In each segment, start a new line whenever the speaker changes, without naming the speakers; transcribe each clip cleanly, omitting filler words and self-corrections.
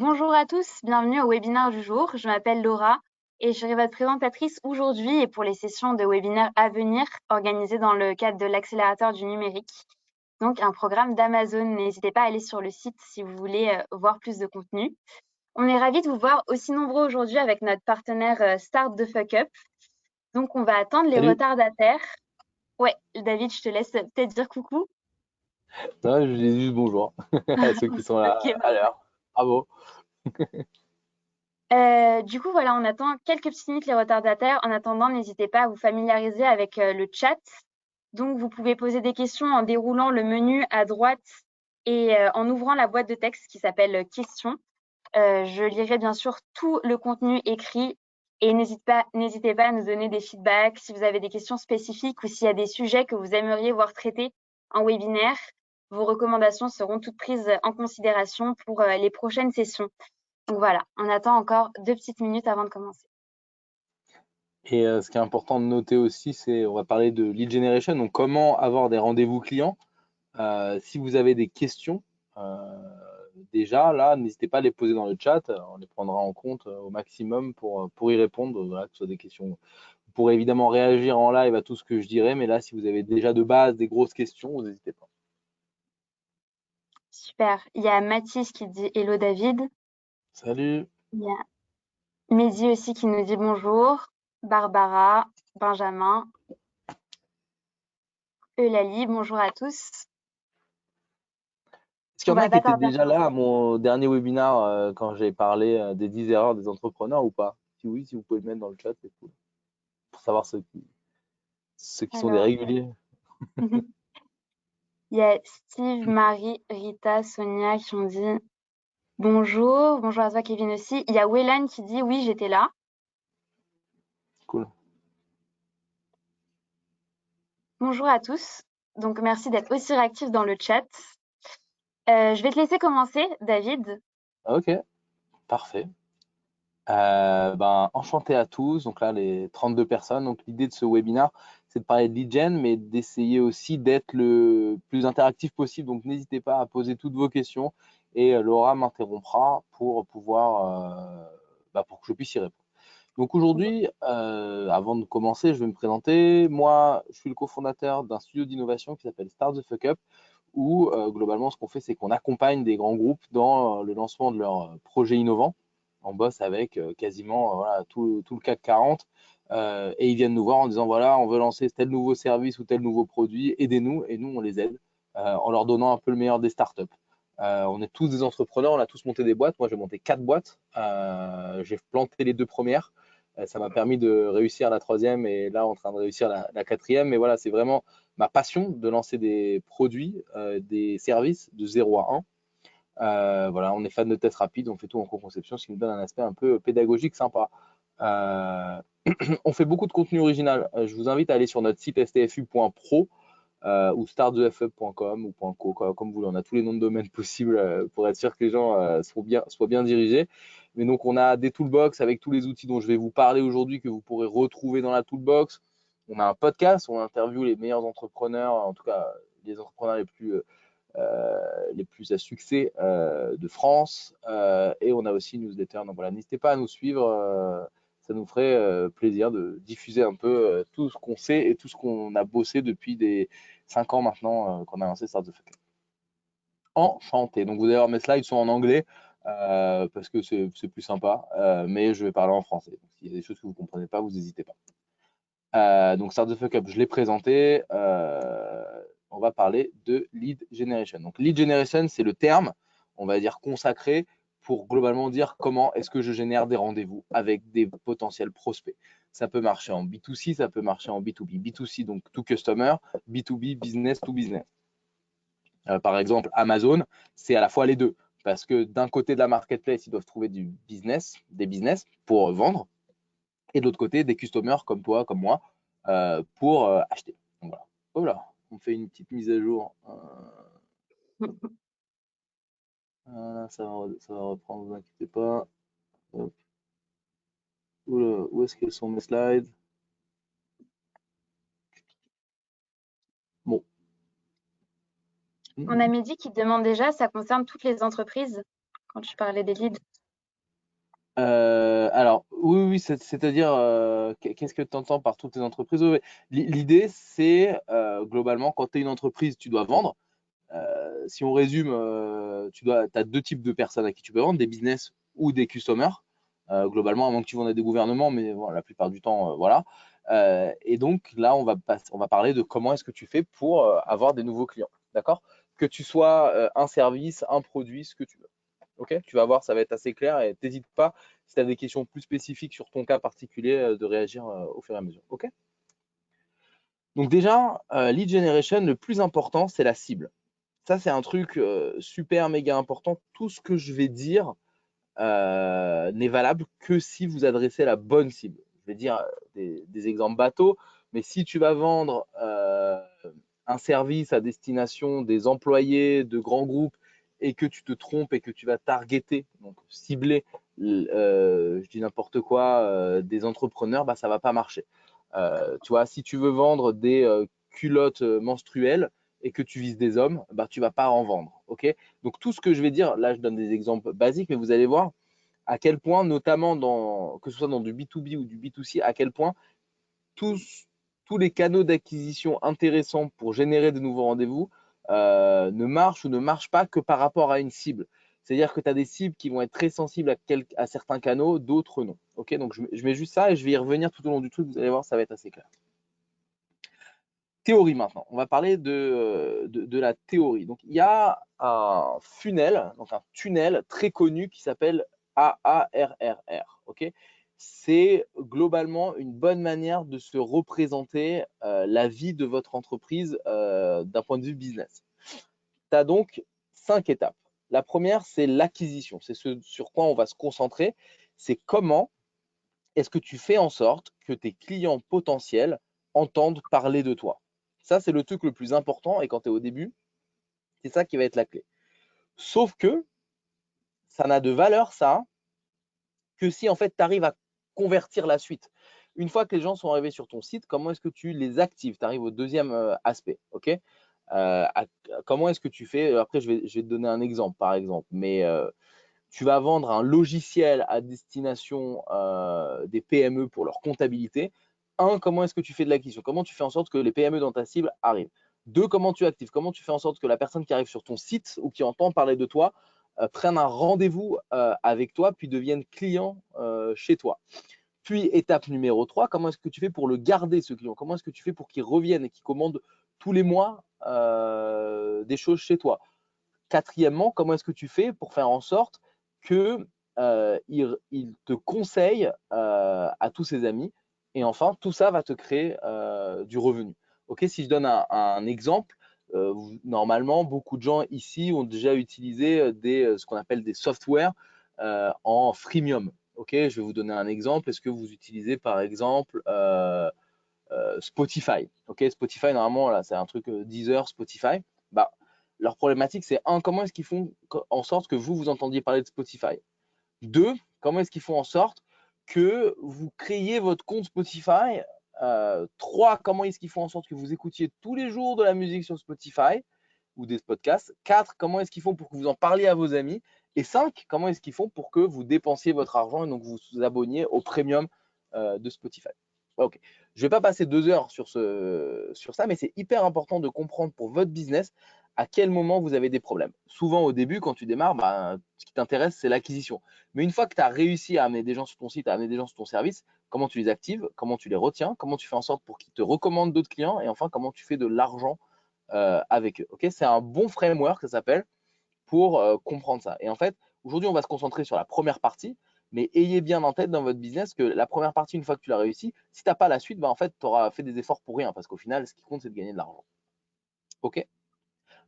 Bonjour à tous, bienvenue au webinaire du jour. Je m'appelle Laura et je serai votre présentatrice aujourd'hui et pour les sessions de webinaire à venir organisées dans le cadre de l'accélérateur du numérique, donc un programme d'Amazon. N'hésitez pas à aller sur le site si vous voulez voir plus de contenu. On est ravis de vous voir aussi nombreux aujourd'hui avec notre partenaire Start the Fuck Up. Donc on va attendre les
Salut.
retardataires. Ouais, David, je te laisse peut-être dire coucou.
Non, je dis juste bonjour à ceux qui sont là
Ok,
à l'heure. Bravo.
Du coup, voilà, on attend quelques petites minutes les retardataires. En attendant, n'hésitez pas à vous familiariser avec le chat. Donc, vous pouvez poser des questions en déroulant le menu à droite et en ouvrant la boîte de texte qui s'appelle questions. Je lirai bien sûr tout le contenu écrit et n'hésitez pas à nous donner des feedbacks si vous avez des questions spécifiques ou s'il y a des sujets que vous aimeriez voir traités en webinaire. Vos recommandations seront toutes prises en considération pour les prochaines sessions. Donc voilà, on attend encore 2 petites minutes avant de commencer.
Et ce qui est important de noter aussi, c'est on va parler de lead generation, donc comment avoir des rendez-vous clients. Si vous avez des questions, déjà là, n'hésitez pas à les poser dans le chat, on les prendra en compte au maximum pour y répondre, voilà, que ce soit des questions. Vous pourrez évidemment réagir en live à tout ce que je dirai, mais là, si vous avez déjà de base des grosses questions, n'hésitez pas.
Super. Il y a Mathis qui dit hello David.
Salut.
Il y a Mehdi aussi qui nous dit bonjour. Barbara, Benjamin, Eulalie, bonjour à tous.
Est-ce qu'il y
On
en a
va
qui
pas
étaient
tarder à
déjà là
commencer.
à mon dernier webinaire quand j'ai parlé des 10 erreurs des entrepreneurs ou pas? Si oui, si vous pouvez le mettre dans le chat, c'est cool. Pour savoir ceux qui sont des
Alors,
réguliers.
il y a Steve, Marie, Rita, Sonia qui ont dit bonjour. Bonjour à toi Kevin aussi. Il y a Waylan qui dit oui, j'étais là.
Cool.
Bonjour à tous. Donc merci d'être aussi réactifs dans le chat. Je vais te laisser commencer, David.
Ok, parfait. Enchanté à tous. Donc là, les 32 personnes. Donc l'idée de ce webinaire, c'est de parler de lead gen, mais d'essayer aussi d'être le plus interactif possible. Donc n'hésitez pas à poser toutes vos questions et Laura m'interrompra pour pouvoir, pour que je puisse y répondre. Donc aujourd'hui, avant de commencer, je vais me présenter. Moi, je suis le cofondateur d'un studio d'innovation qui s'appelle Start the Fuck Up, où globalement, ce qu'on fait, c'est qu'on accompagne des grands groupes dans le lancement de leurs projets innovants. On bosse avec quasiment voilà, tout le CAC 40 et ils viennent nous voir en disant voilà, on veut lancer tel nouveau service ou tel nouveau produit, aidez-nous et nous, on les aide en leur donnant un peu le meilleur des startups. On est tous des entrepreneurs, on a tous monté des boîtes. Moi, j'ai monté 4 boîtes. J'ai planté les 2 premières. Ça m'a permis de réussir la troisième et là, en train de réussir la quatrième. Mais voilà, c'est vraiment ma passion de lancer des produits, des services de 0 à 1. Voilà, on est fan de tests rapides, on fait tout en co-conception, ce qui nous donne un aspect un peu pédagogique sympa. Euh, on fait beaucoup de contenu original. Je vous invite à aller sur notre site stfu.pro ou startthef.com ou .co, comme vous voulez. On a tous les noms de domaines possibles pour être sûr que les gens soient bien dirigés. Mais donc, on a des toolbox avec tous les outils dont je vais vous parler aujourd'hui que vous pourrez retrouver dans la toolbox. On a un podcast où on interviewe les meilleurs entrepreneurs, en tout cas les entrepreneurs les plus à succès de France. Et on a aussi une newsletter. Donc voilà, n'hésitez pas à nous suivre. Ça nous ferait plaisir de diffuser un peu tout ce qu'on sait et tout ce qu'on a bossé depuis des 5 ans maintenant qu'on a lancé Start the Fuck Up. Enchanté. Donc vous allez voir, mes slides sont en anglais parce que c'est plus sympa, mais je vais parler en français. Donc, s'il y a des choses que vous ne comprenez pas, vous n'hésitez pas. Donc Start the Fuck Up, je l'ai présenté. On va parler de lead generation. Donc lead generation, c'est le terme, on va dire, consacré pour globalement dire comment est-ce que je génère des rendez-vous avec des potentiels prospects. Ça peut marcher en B2C, ça peut marcher en B2B. B2C, donc to customer, B2B, business to business. Par exemple, Amazon, c'est à la fois les deux. Parce que d'un côté de la marketplace, ils doivent trouver des business pour vendre. Et de l'autre côté, des customers comme toi, comme moi, pour acheter. Donc voilà. Oh là, on fait une petite mise à jour. Voilà, ça va reprendre, ne vous inquiétez pas. Hop. Oula, où est-ce qu'elles sont mes slides? Bon.
On a Mehdi qui demande déjà, ça concerne toutes les entreprises. quand tu parlais des leads.
Alors, oui, c'est-à-dire, qu'est-ce que tu entends par toutes les entreprises? Oui, oui. L'idée, c'est globalement, quand tu es une entreprise, tu dois vendre. Si on résume, tu as deux types de personnes à qui tu peux vendre, des business ou des customers. Globalement, à moins que tu vendes à des gouvernements, mais bon, la plupart du temps, voilà. Et donc là, on va parler de comment est-ce que tu fais pour avoir des nouveaux clients. D'accord? Que tu sois un service, un produit, ce que tu veux. Ok? Tu vas voir, ça va être assez clair et n'hésite pas, si tu as des questions plus spécifiques sur ton cas particulier, de réagir au fur et à mesure. Ok? Donc déjà, lead generation, le plus important, c'est la cible. Ça, c'est un truc super méga important. Tout ce que je vais dire n'est valable que si vous adressez la bonne cible. Je vais dire des exemples bateaux, mais si tu vas vendre un service à destination des employés de grands groupes et que tu te trompes et que tu vas targeter, donc cibler, je dis n'importe quoi, des entrepreneurs, bah, ça ne va pas marcher. Tu vois, si tu veux vendre des culottes menstruelles et que tu vises des hommes, bah, tu ne vas pas en vendre. Okay, donc tout ce que je vais dire, là je donne des exemples basiques, mais vous allez voir à quel point, notamment que ce soit dans du B2B ou du B2C, à quel point tous, tous les canaux d'acquisition intéressants pour générer de nouveaux rendez-vous ne marchent ou ne marchent pas que par rapport à une cible. C'est-à-dire que tu as des cibles qui vont être très sensibles à certains canaux, d'autres non. Okay, donc je mets juste ça et je vais y revenir tout au long du truc, vous allez voir, ça va être assez clair. Théorie maintenant. On va parler de la théorie. Donc, il y a un funnel, donc un tunnel très connu qui s'appelle AARRR. Okay, c'est globalement une bonne manière de se représenter la vie de votre entreprise d'un point de vue business. Tu as donc 5 étapes. La première, c'est l'acquisition. C'est ce sur quoi on va se concentrer. C'est comment est-ce que tu fais en sorte que tes clients potentiels entendent parler de toi. Ça, c'est le truc le plus important et quand tu es au début, c'est ça qui va être la clé. Sauf que ça n'a de valeur, ça, que si en fait tu arrives à convertir la suite. Une fois que les gens sont arrivés sur ton site, comment est-ce que tu les actives? Tu arrives au deuxième aspect. Ok, comment est-ce que tu fais? Après, je vais te donner un exemple, par exemple. Mais tu vas vendre un logiciel à destination des PME pour leur comptabilité. Un, comment est-ce que tu fais de l'acquisition? Comment tu fais en sorte que les PME dans ta cible arrivent? Deux, comment tu actives? Comment tu fais en sorte que la personne qui arrive sur ton site ou qui entend parler de toi prenne un rendez-vous avec toi, puis devienne client chez toi? Puis, étape numéro 3, comment est-ce que tu fais pour le garder, ce client? Comment est-ce que tu fais pour qu'il revienne et qu'il commande tous les mois des choses chez toi? Quatrièmement, comment est-ce que tu fais pour faire en sorte que il te conseille à tous ses amis? Et enfin, tout ça va te créer du revenu. Ok, si je donne un exemple, normalement, beaucoup de gens ici ont déjà utilisé ce qu'on appelle des softwares en freemium. Ok, je vais vous donner un exemple. Est-ce que vous utilisez par exemple Spotify? Ok, Spotify, normalement, là, c'est un truc Deezer, Spotify. Bah, leur problématique, c'est un, comment est-ce qu'ils font en sorte que vous entendiez parler de Spotify? Deux, comment est-ce qu'ils font en sorte que vous créiez votre compte Spotify? Trois, comment est-ce qu'ils font en sorte que vous écoutiez tous les jours de la musique sur Spotify ou des podcasts? Quatre, comment est-ce qu'ils font pour que vous en parliez à vos amis? Et cinq, comment est-ce qu'ils font pour que vous dépensiez votre argent et donc vous vous abonniez au premium de Spotify? Ok, je ne vais pas passer 2 heures sur ça, mais c'est hyper important de comprendre pour votre business à quel moment vous avez des problèmes. Souvent au début, quand tu démarres, bah, ce qui t'intéresse, c'est l'acquisition. Mais une fois que tu as réussi à amener des gens sur ton site, à amener des gens sur ton service, comment tu les actives, comment tu les retiens, comment tu fais en sorte pour qu'ils te recommandent d'autres clients et enfin comment tu fais de l'argent avec eux. Okay, c'est un bon framework, ça s'appelle, pour comprendre ça. Et en fait, aujourd'hui, on va se concentrer sur la première partie, mais ayez bien en tête dans votre business que la première partie, une fois que tu l'as réussi, si tu n'as pas la suite, bah, en fait, tu auras fait des efforts pour rien parce qu'au final, ce qui compte, c'est de gagner de l'argent. Ok,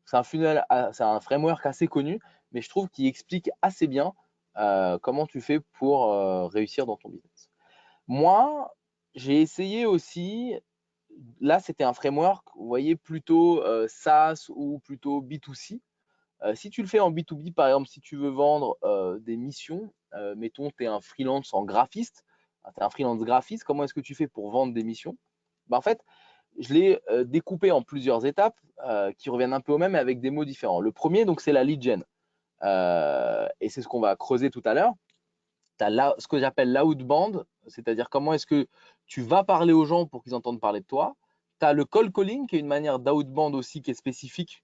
c'est un funnel, c'est un framework assez connu, mais je trouve qu'il explique assez bien comment tu fais pour réussir dans ton business. Moi, j'ai essayé aussi, là c'était un framework, vous voyez, plutôt SaaS ou plutôt B2C. Si tu le fais en B2B, par exemple, si tu veux vendre des missions, mettons, tu es un freelance en graphiste, tu es un freelance graphiste, comment est-ce que tu fais pour vendre des missions? En fait, je l'ai découpé en plusieurs étapes qui reviennent un peu au même, mais avec des mots différents. Le premier, donc, c'est la lead gen. Et c'est ce qu'on va creuser tout à l'heure. Tu as ce que j'appelle l'outbound, c'est-à-dire comment est-ce que tu vas parler aux gens pour qu'ils entendent parler de toi. Tu as le cold calling, qui est une manière d'outbound aussi qui est spécifique,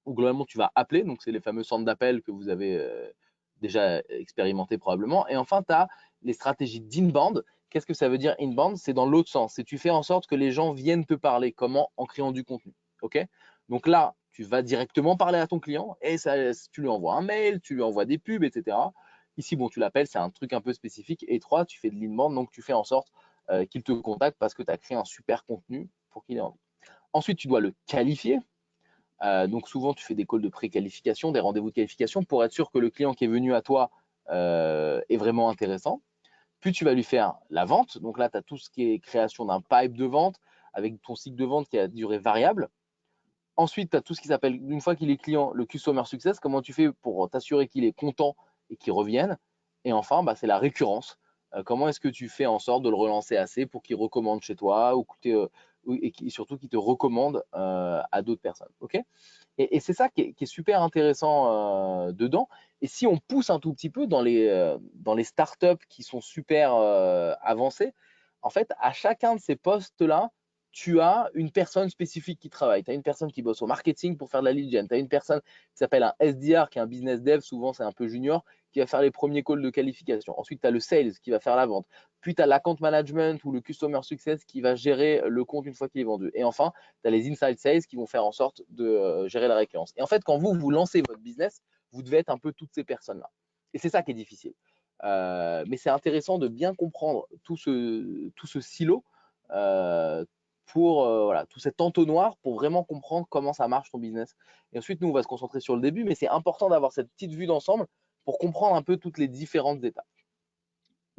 où globalement tu vas appeler, donc c'est les fameux centres d'appel que vous avez déjà expérimenté probablement. Et enfin, tu as les stratégies d'inbound. Qu'est-ce que ça veut dire inbound? C'est dans l'autre sens, c'est tu fais en sorte que les gens viennent te parler. Comment? En créant du contenu. Ok? Donc là, tu vas directement parler à ton client et ça, tu lui envoies un mail, tu lui envoies des pubs, etc. Ici, bon, tu l'appelles, c'est un truc un peu spécifique. Et 3, tu fais de l'inbound, donc tu fais en sorte qu'il te contacte parce que tu as créé un super contenu pour qu'il ait envie. Ensuite, tu dois le qualifier. Donc souvent, tu fais des calls de préqualification, des rendez-vous de qualification pour être sûr que le client qui est venu à toi est vraiment intéressant. Puis tu vas lui faire la vente. Donc là, tu as tout ce qui est création d'un pipe de vente avec ton cycle de vente qui a durée variable. Ensuite, tu as tout ce qui s'appelle, une fois qu'il est client, le customer success. Comment tu fais pour t'assurer qu'il est content et qu'il revienne. Et enfin, c'est la récurrence. Comment est-ce que tu fais en sorte de le relancer assez pour qu'il recommande chez toi et surtout qu'il te recommande à d'autres personnes. Ok? Et c'est ça qui est super intéressant dedans. Et si on pousse un tout petit peu dans les startups qui sont super avancées, en fait, à chacun de ces postes-là, tu as une personne spécifique qui travaille. Tu as une personne qui bosse au marketing pour faire de la lead gen. Tu as une personne qui s'appelle un SDR, qui est un business dev, souvent c'est un peu junior, qui va faire les premiers calls de qualification. Ensuite, tu as le sales qui va faire la vente. Puis, tu as l'account management ou le customer success qui va gérer le compte une fois qu'il est vendu. Et enfin, tu as les inside sales qui vont faire en sorte de gérer la récurrence. Et en fait, quand vous lancez votre business, vous devez être un peu toutes ces personnes-là. Et c'est ça qui est difficile. Mais c'est intéressant de bien comprendre tout ce silo pour voilà, tout cet entonnoir pour vraiment comprendre comment ça marche ton business. Et ensuite, nous, on va se concentrer sur le début, mais c'est important d'avoir cette petite vue d'ensemble pour comprendre un peu toutes les différentes étapes.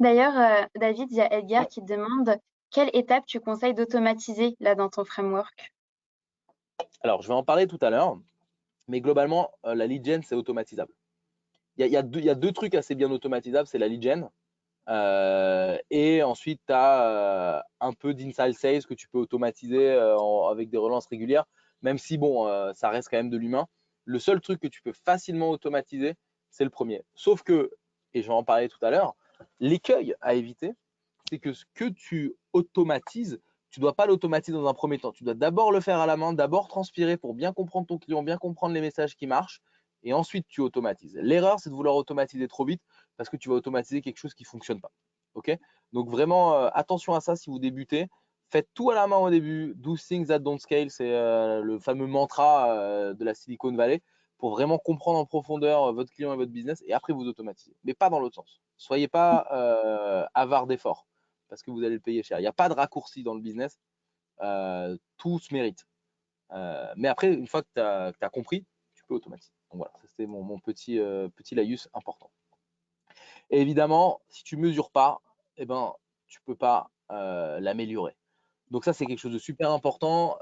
D'ailleurs, David, il y a Edgar
Ouais.
qui te demande quelle étape tu conseilles d'automatiser là dans ton framework.
Alors, je vais en parler tout à l'heure, mais globalement, la lead gen, c'est automatisable. Il y a deux trucs assez bien automatisables, c'est la lead gen. Et ensuite, tu as un peu d'inside sales que tu peux automatiser avec des relances régulières, même si bon, ça reste quand même de l'humain. Le seul truc que tu peux facilement automatiser, c'est le premier. Sauf que, et je vais en parler tout à l'heure, l'écueil à éviter, c'est que ce que tu automatises, tu ne dois pas l'automatiser dans un premier temps. Tu dois d'abord le faire à la main, d'abord transpirer pour bien comprendre ton client, bien comprendre les messages qui marchent, et ensuite tu automatises. L'erreur, c'est de vouloir automatiser trop vite parce que tu vas automatiser quelque chose qui ne fonctionne pas. Ok? Donc vraiment, attention à ça si vous débutez. Faites tout à la main au début. Do things that don't scale, c'est le fameux mantra de la Silicon Valley pour vraiment comprendre en profondeur votre client et votre business et après vous automatisez. Mais pas dans l'autre sens. Soyez pas avare d'efforts parce que vous allez le payer cher. Il n'y a pas de raccourci dans le business. Tout se mérite. Mais après, une fois que tu as compris, tu peux automatiser. Donc voilà, c'était mon petit laïus important. Et évidemment, si tu ne mesures pas, eh ben, tu ne peux pas l'améliorer. Donc ça, c'est quelque chose de super important.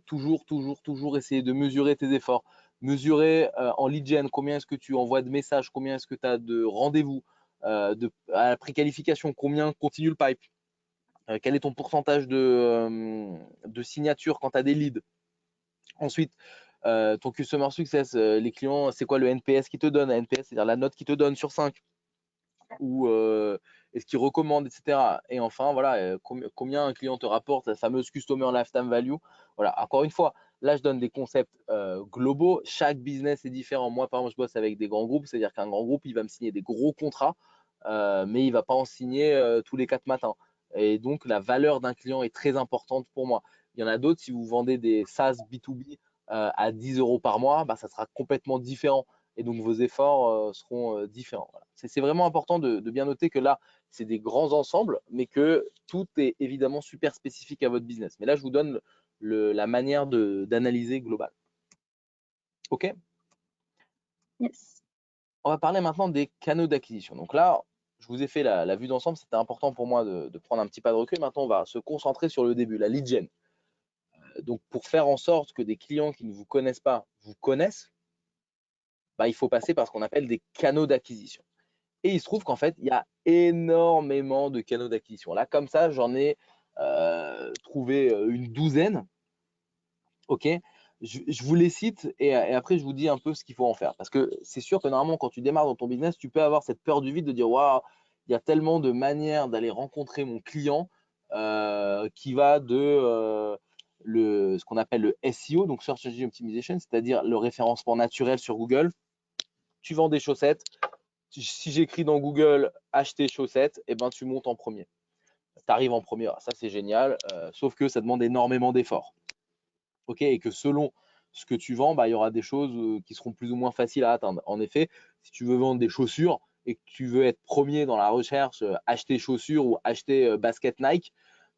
Toujours essayer de mesurer tes efforts. Mesurer en lead gen combien est-ce que tu envoies de messages, combien est-ce que tu as de rendez-vous, à la préqualification, combien continue le pipe, quel est ton pourcentage de signature quand tu as des leads. Ensuite, ton customer success, les clients, c'est quoi le NPS qui te donne? NPS, c'est-à-dire la note qui te donne sur 5 ou est-ce qu'ils recommandent, etc. Et enfin, voilà, combien un client te rapporte, la fameuse Customer Lifetime Value. Voilà, encore une fois, là, je donne des concepts globaux. Chaque business est différent. Moi, par exemple, je bosse avec des grands groupes, c'est-à-dire qu'un grand groupe, il va me signer des gros contrats, mais il ne va pas en signer tous les 4 matins. Et donc, la valeur d'un client est très importante pour moi. Il y en a d'autres, si vous vendez des SaaS B2B à 10 euros par mois, ça sera complètement différent et donc vos efforts seront différents. Voilà. C'est vraiment important de bien noter que là, c'est des grands ensembles, mais que tout est évidemment super spécifique à votre business. Mais là, je vous donne la manière d'analyser global. OK?
Yes.
On va parler maintenant des canaux d'acquisition. Donc là, je vous ai fait la vue d'ensemble. C'était important pour moi de prendre un petit pas de recul. Maintenant, on va se concentrer sur le début, la lead gen. Donc, pour faire en sorte que des clients qui ne vous connaissent pas vous connaissent, il faut passer par ce qu'on appelle des canaux d'acquisition. Et il se trouve qu'en fait, il y a énormément de canaux d'acquisition. Là, comme ça, j'en ai trouvé une douzaine. OK. Je vous les cite et après je vous dis un peu ce qu'il faut en faire. Parce que c'est sûr que normalement, quand tu démarres dans ton business, tu peux avoir cette peur du vide de dire waouh, il y a tellement de manières d'aller rencontrer mon client qui va de ce qu'on appelle le SEO, donc Search Engine Optimization, c'est-à-dire le référencement naturel sur Google. Tu vends des chaussettes. Si j'écris dans Google acheter chaussettes, et ben tu montes en premier. Tu arrives en premier, ça c'est génial, sauf que ça demande énormément d'efforts. Ok, et que selon ce que tu vends, bah, il y aura des choses qui seront plus ou moins faciles à atteindre. En effet, si tu veux vendre des chaussures et que tu veux être premier dans la recherche, acheter chaussures ou acheter basket Nike,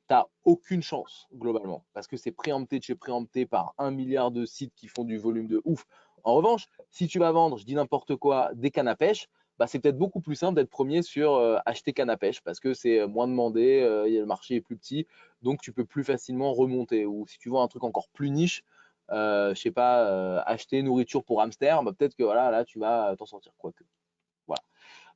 tu n'as aucune chance globalement parce que c'est préempté de chez préempté par 1 milliard de sites qui font du volume de ouf. En revanche, si tu vas vendre, je dis n'importe quoi, des cannes à pêche, bah, c'est peut-être beaucoup plus simple d'être premier sur acheter canne à pêche parce que c'est moins demandé, le marché est plus petit, donc tu peux plus facilement remonter. Ou si tu vends un truc encore plus niche, je sais pas, acheter nourriture pour hamster, bah, peut-être que voilà, là tu vas t'en sortir quoique. Voilà.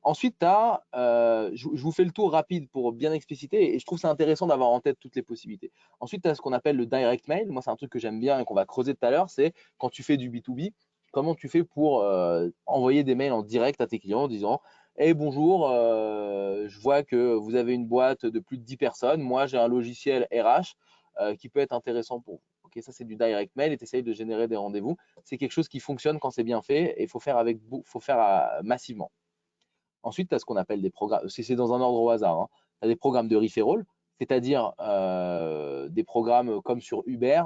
Ensuite, tu as, je vous fais le tour rapide pour bien expliciter, et je trouve ça intéressant d'avoir en tête toutes les possibilités. Ensuite, tu as ce qu'on appelle le direct mail. Moi, c'est un truc que j'aime bien et qu'on va creuser tout à l'heure, c'est quand tu fais du B2B, comment tu fais pour envoyer des mails en direct à tes clients en disant hey, bonjour, je vois que vous avez une boîte de plus de 10 personnes, moi j'ai un logiciel RH qui peut être intéressant pour vous. Ok, ça c'est du direct mail et tu essayes de générer des rendez-vous. C'est quelque chose qui fonctionne quand c'est bien fait et il faut faire massivement. Ensuite, tu as ce qu'on appelle des programmes, c'est dans un ordre au hasard, hein. Tu as des programmes de referral, c'est-à-dire des programmes comme sur Uber.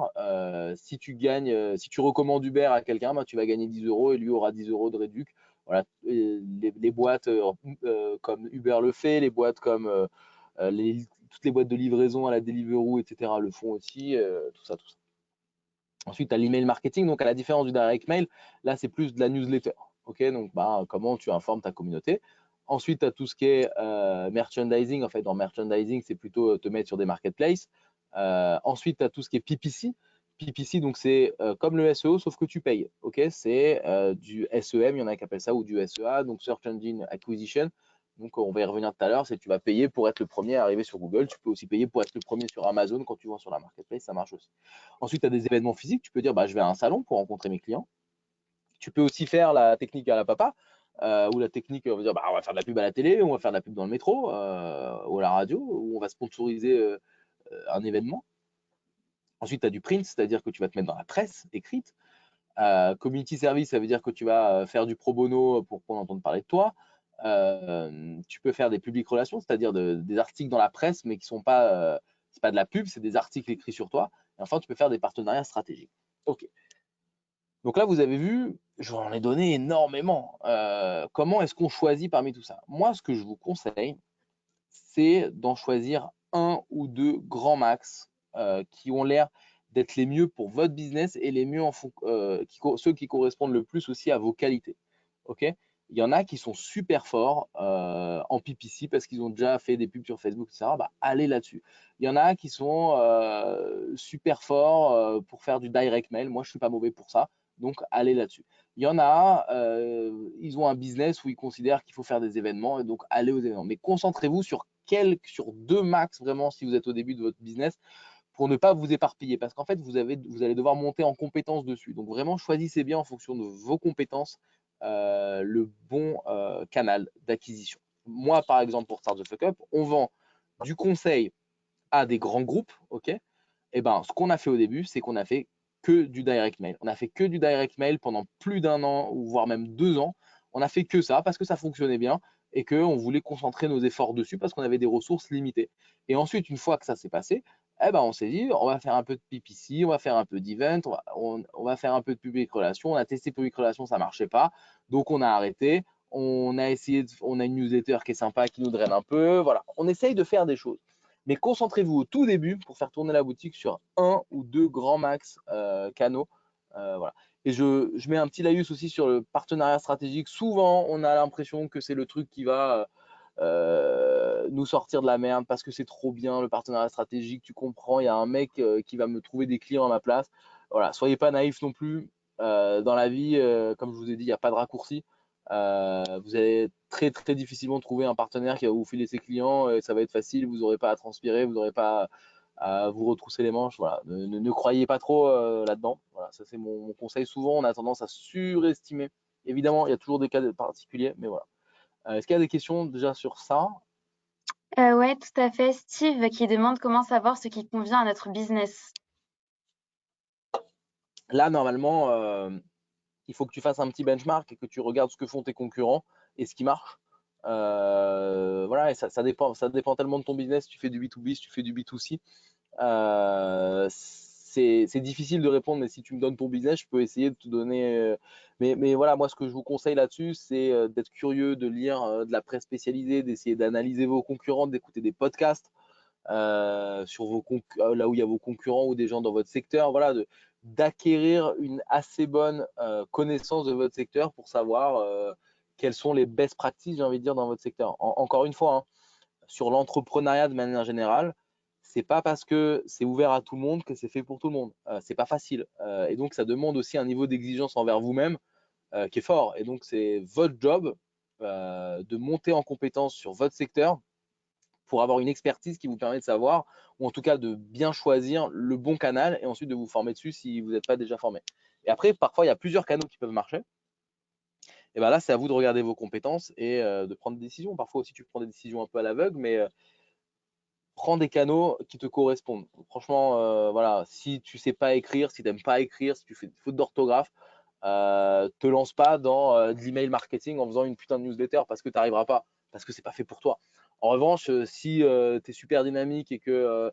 Si tu recommandes Uber à quelqu'un, bah, tu vas gagner 10 euros et lui aura 10 euros de réduc. Voilà. Les boîtes comme Uber le fait, les boîtes comme toutes les boîtes de livraison à la Deliveroo, etc. le font aussi, tout ça, tout ça. Ensuite, tu as l'email marketing, donc à la différence du direct mail, là c'est plus de la newsletter. Ok, donc bah, comment tu informes ta communauté. Ensuite, tu as tout ce qui est merchandising. En fait, dans merchandising, c'est plutôt te mettre sur des marketplaces. Ensuite, tu as tout ce qui est PPC. PPC, donc c'est comme le SEO, sauf que tu payes. Ok, c'est du SEM, il y en a qui appellent ça, ou du SEA, donc Search Engine Acquisition. Donc, on va y revenir tout à l'heure, c'est que tu vas payer pour être le premier à arriver sur Google. Tu peux aussi payer pour être le premier sur Amazon quand tu vends sur la marketplace, ça marche aussi. Ensuite, tu as des événements physiques. Tu peux dire, bah, je vais à un salon pour rencontrer mes clients. Tu peux aussi faire la technique à la papa, ou la technique, on va dire, bah, on va faire de la pub à la télé, on va faire de la pub dans le métro, ou à la radio, ou on va sponsoriser un événement. Ensuite, tu as du print, c'est-à-dire que tu vas te mettre dans la presse écrite. Community service, ça veut dire que tu vas faire du pro bono pour qu'on entende parler de toi. Tu peux faire des publiques relations, c'est-à-dire des articles dans la presse, mais qui sont pas, c'est pas de la pub, c'est des articles écrits sur toi. Et enfin, tu peux faire des partenariats stratégiques. Ok. Donc là, vous avez vu, j'en ai donné énormément. Comment est-ce qu'on choisit parmi tout ça? Moi, ce que je vous conseille, c'est d'en choisir un ou deux grands max qui ont l'air d'être les mieux pour votre business et les mieux ceux qui correspondent le plus aussi à vos qualités. Ok, il y en a qui sont super forts en PPC parce qu'ils ont déjà fait des pubs sur Facebook, etc. Bah, allez là-dessus. Il y en a qui sont super forts pour faire du direct mail. Moi, je suis pas mauvais pour ça, donc allez là-dessus. Il y en a, ils ont un business où ils considèrent qu'il faut faire des événements et donc allez aux événements. Mais concentrez-vous sur deux max vraiment si vous êtes au début de votre business pour ne pas vous éparpiller parce qu'en fait, vous allez devoir monter en compétences dessus. Donc vraiment, choisissez bien en fonction de vos compétences le bon canal d'acquisition. Moi, par exemple, pour Start the Fuck Up, on vend du conseil à des grands groupes, ok. Et ben, ce qu'on a fait au début, c'est qu'on a fait que du direct mail. On a fait que du direct mail pendant plus d'un an, ou voire même 2 ans. On a fait que ça parce que ça fonctionnait bien et qu'on voulait concentrer nos efforts dessus parce qu'on avait des ressources limitées. Et ensuite, une fois que ça s'est passé, eh ben, on s'est dit, on va faire un peu de PPC, on va faire un peu d'event, on va faire un peu de public relations. On a testé public relations, ça ne marchait pas. Donc, on a arrêté. On a une newsletter qui est sympa, qui nous draine un peu. Voilà, on essaye de faire des choses. Mais concentrez-vous au tout début pour faire tourner la boutique sur un ou deux grands max canaux. Voilà. Et je mets un petit laïus aussi sur le partenariat stratégique. Souvent, on a l'impression que c'est le truc qui va nous sortir de la merde parce que c'est trop bien le partenariat stratégique. Tu comprends, il y a un mec qui va me trouver des clients à ma place. Voilà, soyez pas naïfs non plus. Dans la vie, comme je vous ai dit, il n'y a pas de raccourci. Vous allez très très difficilement trouver un partenaire qui va vous filer ses clients et ça va être facile, vous n'aurez pas à transpirer, vous n'aurez pas vous retrousser les manches. Voilà. Ne croyez pas trop là-dedans. Voilà, ça c'est mon conseil. Souvent, on a tendance à surestimer. Évidemment, il y a toujours des cas particuliers, mais voilà. Est-ce qu'il y a des questions déjà sur ça?
Ouais, tout à fait. Steve qui demande comment savoir ce qui convient à notre business.
Là, normalement, il faut que tu fasses un petit benchmark et que tu regardes ce que font tes concurrents et ce qui marche. Voilà, et ça dépend tellement de ton business. Si tu fais du B2B, si tu fais du B2C. C'est difficile de répondre, mais si tu me donnes ton business, je peux essayer de te donner. Mais voilà, moi, ce que je vous conseille là-dessus, c'est d'être curieux, de lire de la presse spécialisée, d'essayer d'analyser vos concurrents, d'écouter des podcasts sur là où il y a vos concurrents ou des gens dans votre secteur. Voilà, d'acquérir une assez bonne connaissance de votre secteur pour savoir quelles sont les best practices, j'ai envie de dire, dans votre secteur. Encore une fois, hein, sur l'entrepreneuriat de manière générale, c'est pas parce que c'est ouvert à tout le monde que c'est fait pour tout le monde. C'est pas facile. Et donc, ça demande aussi un niveau d'exigence envers vous-même qui est fort. Et donc, c'est votre job de monter en compétence sur votre secteur pour avoir une expertise qui vous permet de savoir, ou en tout cas de bien choisir le bon canal et ensuite de vous former dessus si vous n'êtes pas déjà formé. Et après, parfois, il y a plusieurs canaux qui peuvent marcher. Et bien là, c'est à vous de regarder vos compétences et de prendre des décisions. Parfois aussi, tu prends des décisions un peu à l'aveugle, mais prends des canaux qui te correspondent. Franchement, voilà, si tu sais pas écrire, si tu n'aimes pas écrire, si tu fais des fautes d'orthographe, te lance pas dans de l'email marketing en faisant une putain de newsletter parce que tu n'arriveras pas, parce que c'est pas fait pour toi. En revanche, si tu es super dynamique et que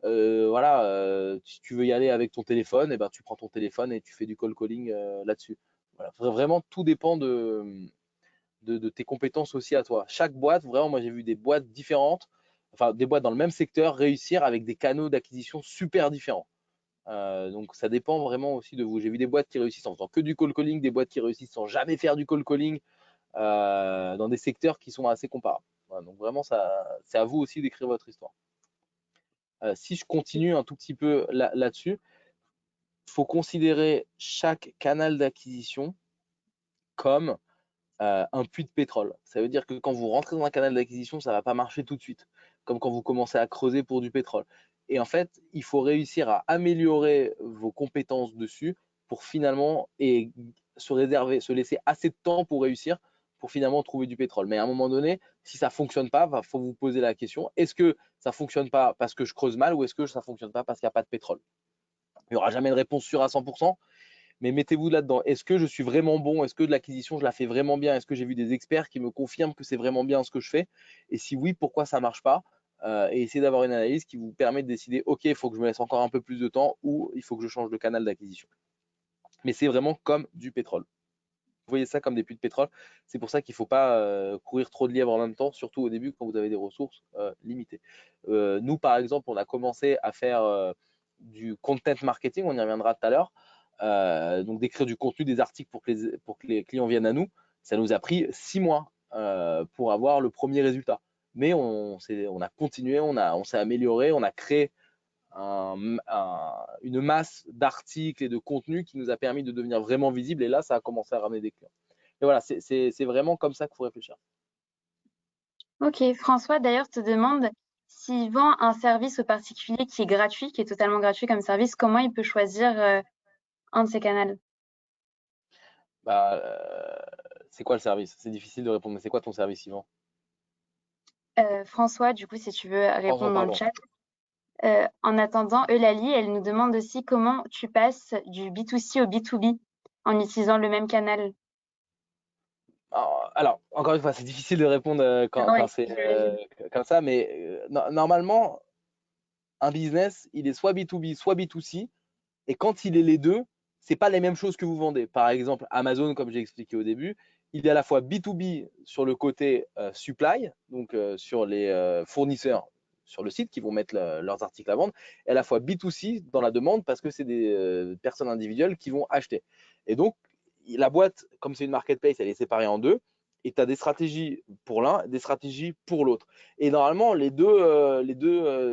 voilà, si tu veux y aller avec ton téléphone, et ben, tu prends ton téléphone et tu fais du call calling là-dessus. Voilà. Vraiment, tout dépend de tes compétences aussi à toi. Chaque boîte, vraiment, moi j'ai vu des boîtes différentes, enfin des boîtes dans le même secteur réussir avec des canaux d'acquisition super différents. Donc ça dépend vraiment aussi de vous. J'ai vu des boîtes qui réussissent en faisant que du call calling, des boîtes qui réussissent sans jamais faire du call calling dans des secteurs qui sont assez comparables. Voilà, donc vraiment, c'est à vous aussi d'écrire votre histoire. Si je continue un tout petit peu là-dessus, il faut considérer chaque canal d'acquisition comme un puits de pétrole. Ça veut dire que quand vous rentrez dans un canal d'acquisition, ça ne va pas marcher tout de suite, comme quand vous commencez à creuser pour du pétrole. Et en fait, il faut réussir à améliorer vos compétences dessus pour finalement et se laisser assez de temps pour réussir, pour finalement trouver du pétrole. Mais à un moment donné, si ça ne fonctionne pas, il faut vous poser la question, est-ce que ça ne fonctionne pas parce que je creuse mal ou est-ce que ça ne fonctionne pas parce qu'il n'y a pas de pétrole? Il n'y aura jamais de réponse sûre à 100%, mais mettez-vous là-dedans. Est-ce que je suis vraiment bon? Est-ce que de l'acquisition, je la fais vraiment bien? Est-ce que j'ai vu des experts qui me confirment que c'est vraiment bien ce que je fais? Et si oui, pourquoi ça ne marche pas? Et essayez d'avoir une analyse qui vous permet de décider, OK, il faut que je me laisse encore un peu plus de temps ou il faut que je change de canal d'acquisition. Mais c'est vraiment comme du pétrole. Vous voyez ça comme des puits de pétrole. C'est pour ça qu'il ne faut pas courir trop de lièvres en même temps, surtout au début quand vous avez des ressources limitées. Nous, par exemple, on a commencé à faire du content marketing, on y reviendra tout à l'heure. Donc d'écrire du contenu, des articles pour que les clients viennent à nous. Ça nous a pris 6 mois pour avoir le premier résultat. Mais on a continué, on s'est amélioré, on a créé une masse d'articles et de contenus qui nous a permis de devenir vraiment visible. Et là, ça a commencé à ramener des clients. Et voilà, c'est vraiment comme ça qu'il faut réfléchir.
Ok, François d'ailleurs te demande s'il vend un service au particulier qui est gratuit, qui est totalement gratuit comme service, comment il peut choisir un de ces canaux?
Bah, c'est quoi le service? C'est difficile de répondre, mais c'est quoi ton service, Yvan?
François, du coup, si tu veux
François,
répondre dans le
pardon.
chat. En attendant, Eulalie, elle nous demande aussi comment tu passes du B2C au B2B en utilisant le même canal.
Alors, encore une fois, c'est difficile de répondre quand
Ouais,
c'est
j'imagine.
comme ça, mais normalement, un business, il est soit B2B, soit B2C. Et quand il est les deux, c'est pas les mêmes choses que vous vendez. Par exemple, Amazon, comme j'ai expliqué au début, il est à la fois B2B sur le côté supply, donc sur les fournisseurs sur le site qui vont mettre leurs articles à vendre, et à la fois B2C dans la demande parce que c'est des personnes individuelles qui vont acheter. Et donc, la boîte, comme c'est une marketplace, elle est séparée en deux, et tu as des stratégies pour l'un, des stratégies pour l'autre. Et normalement, les deux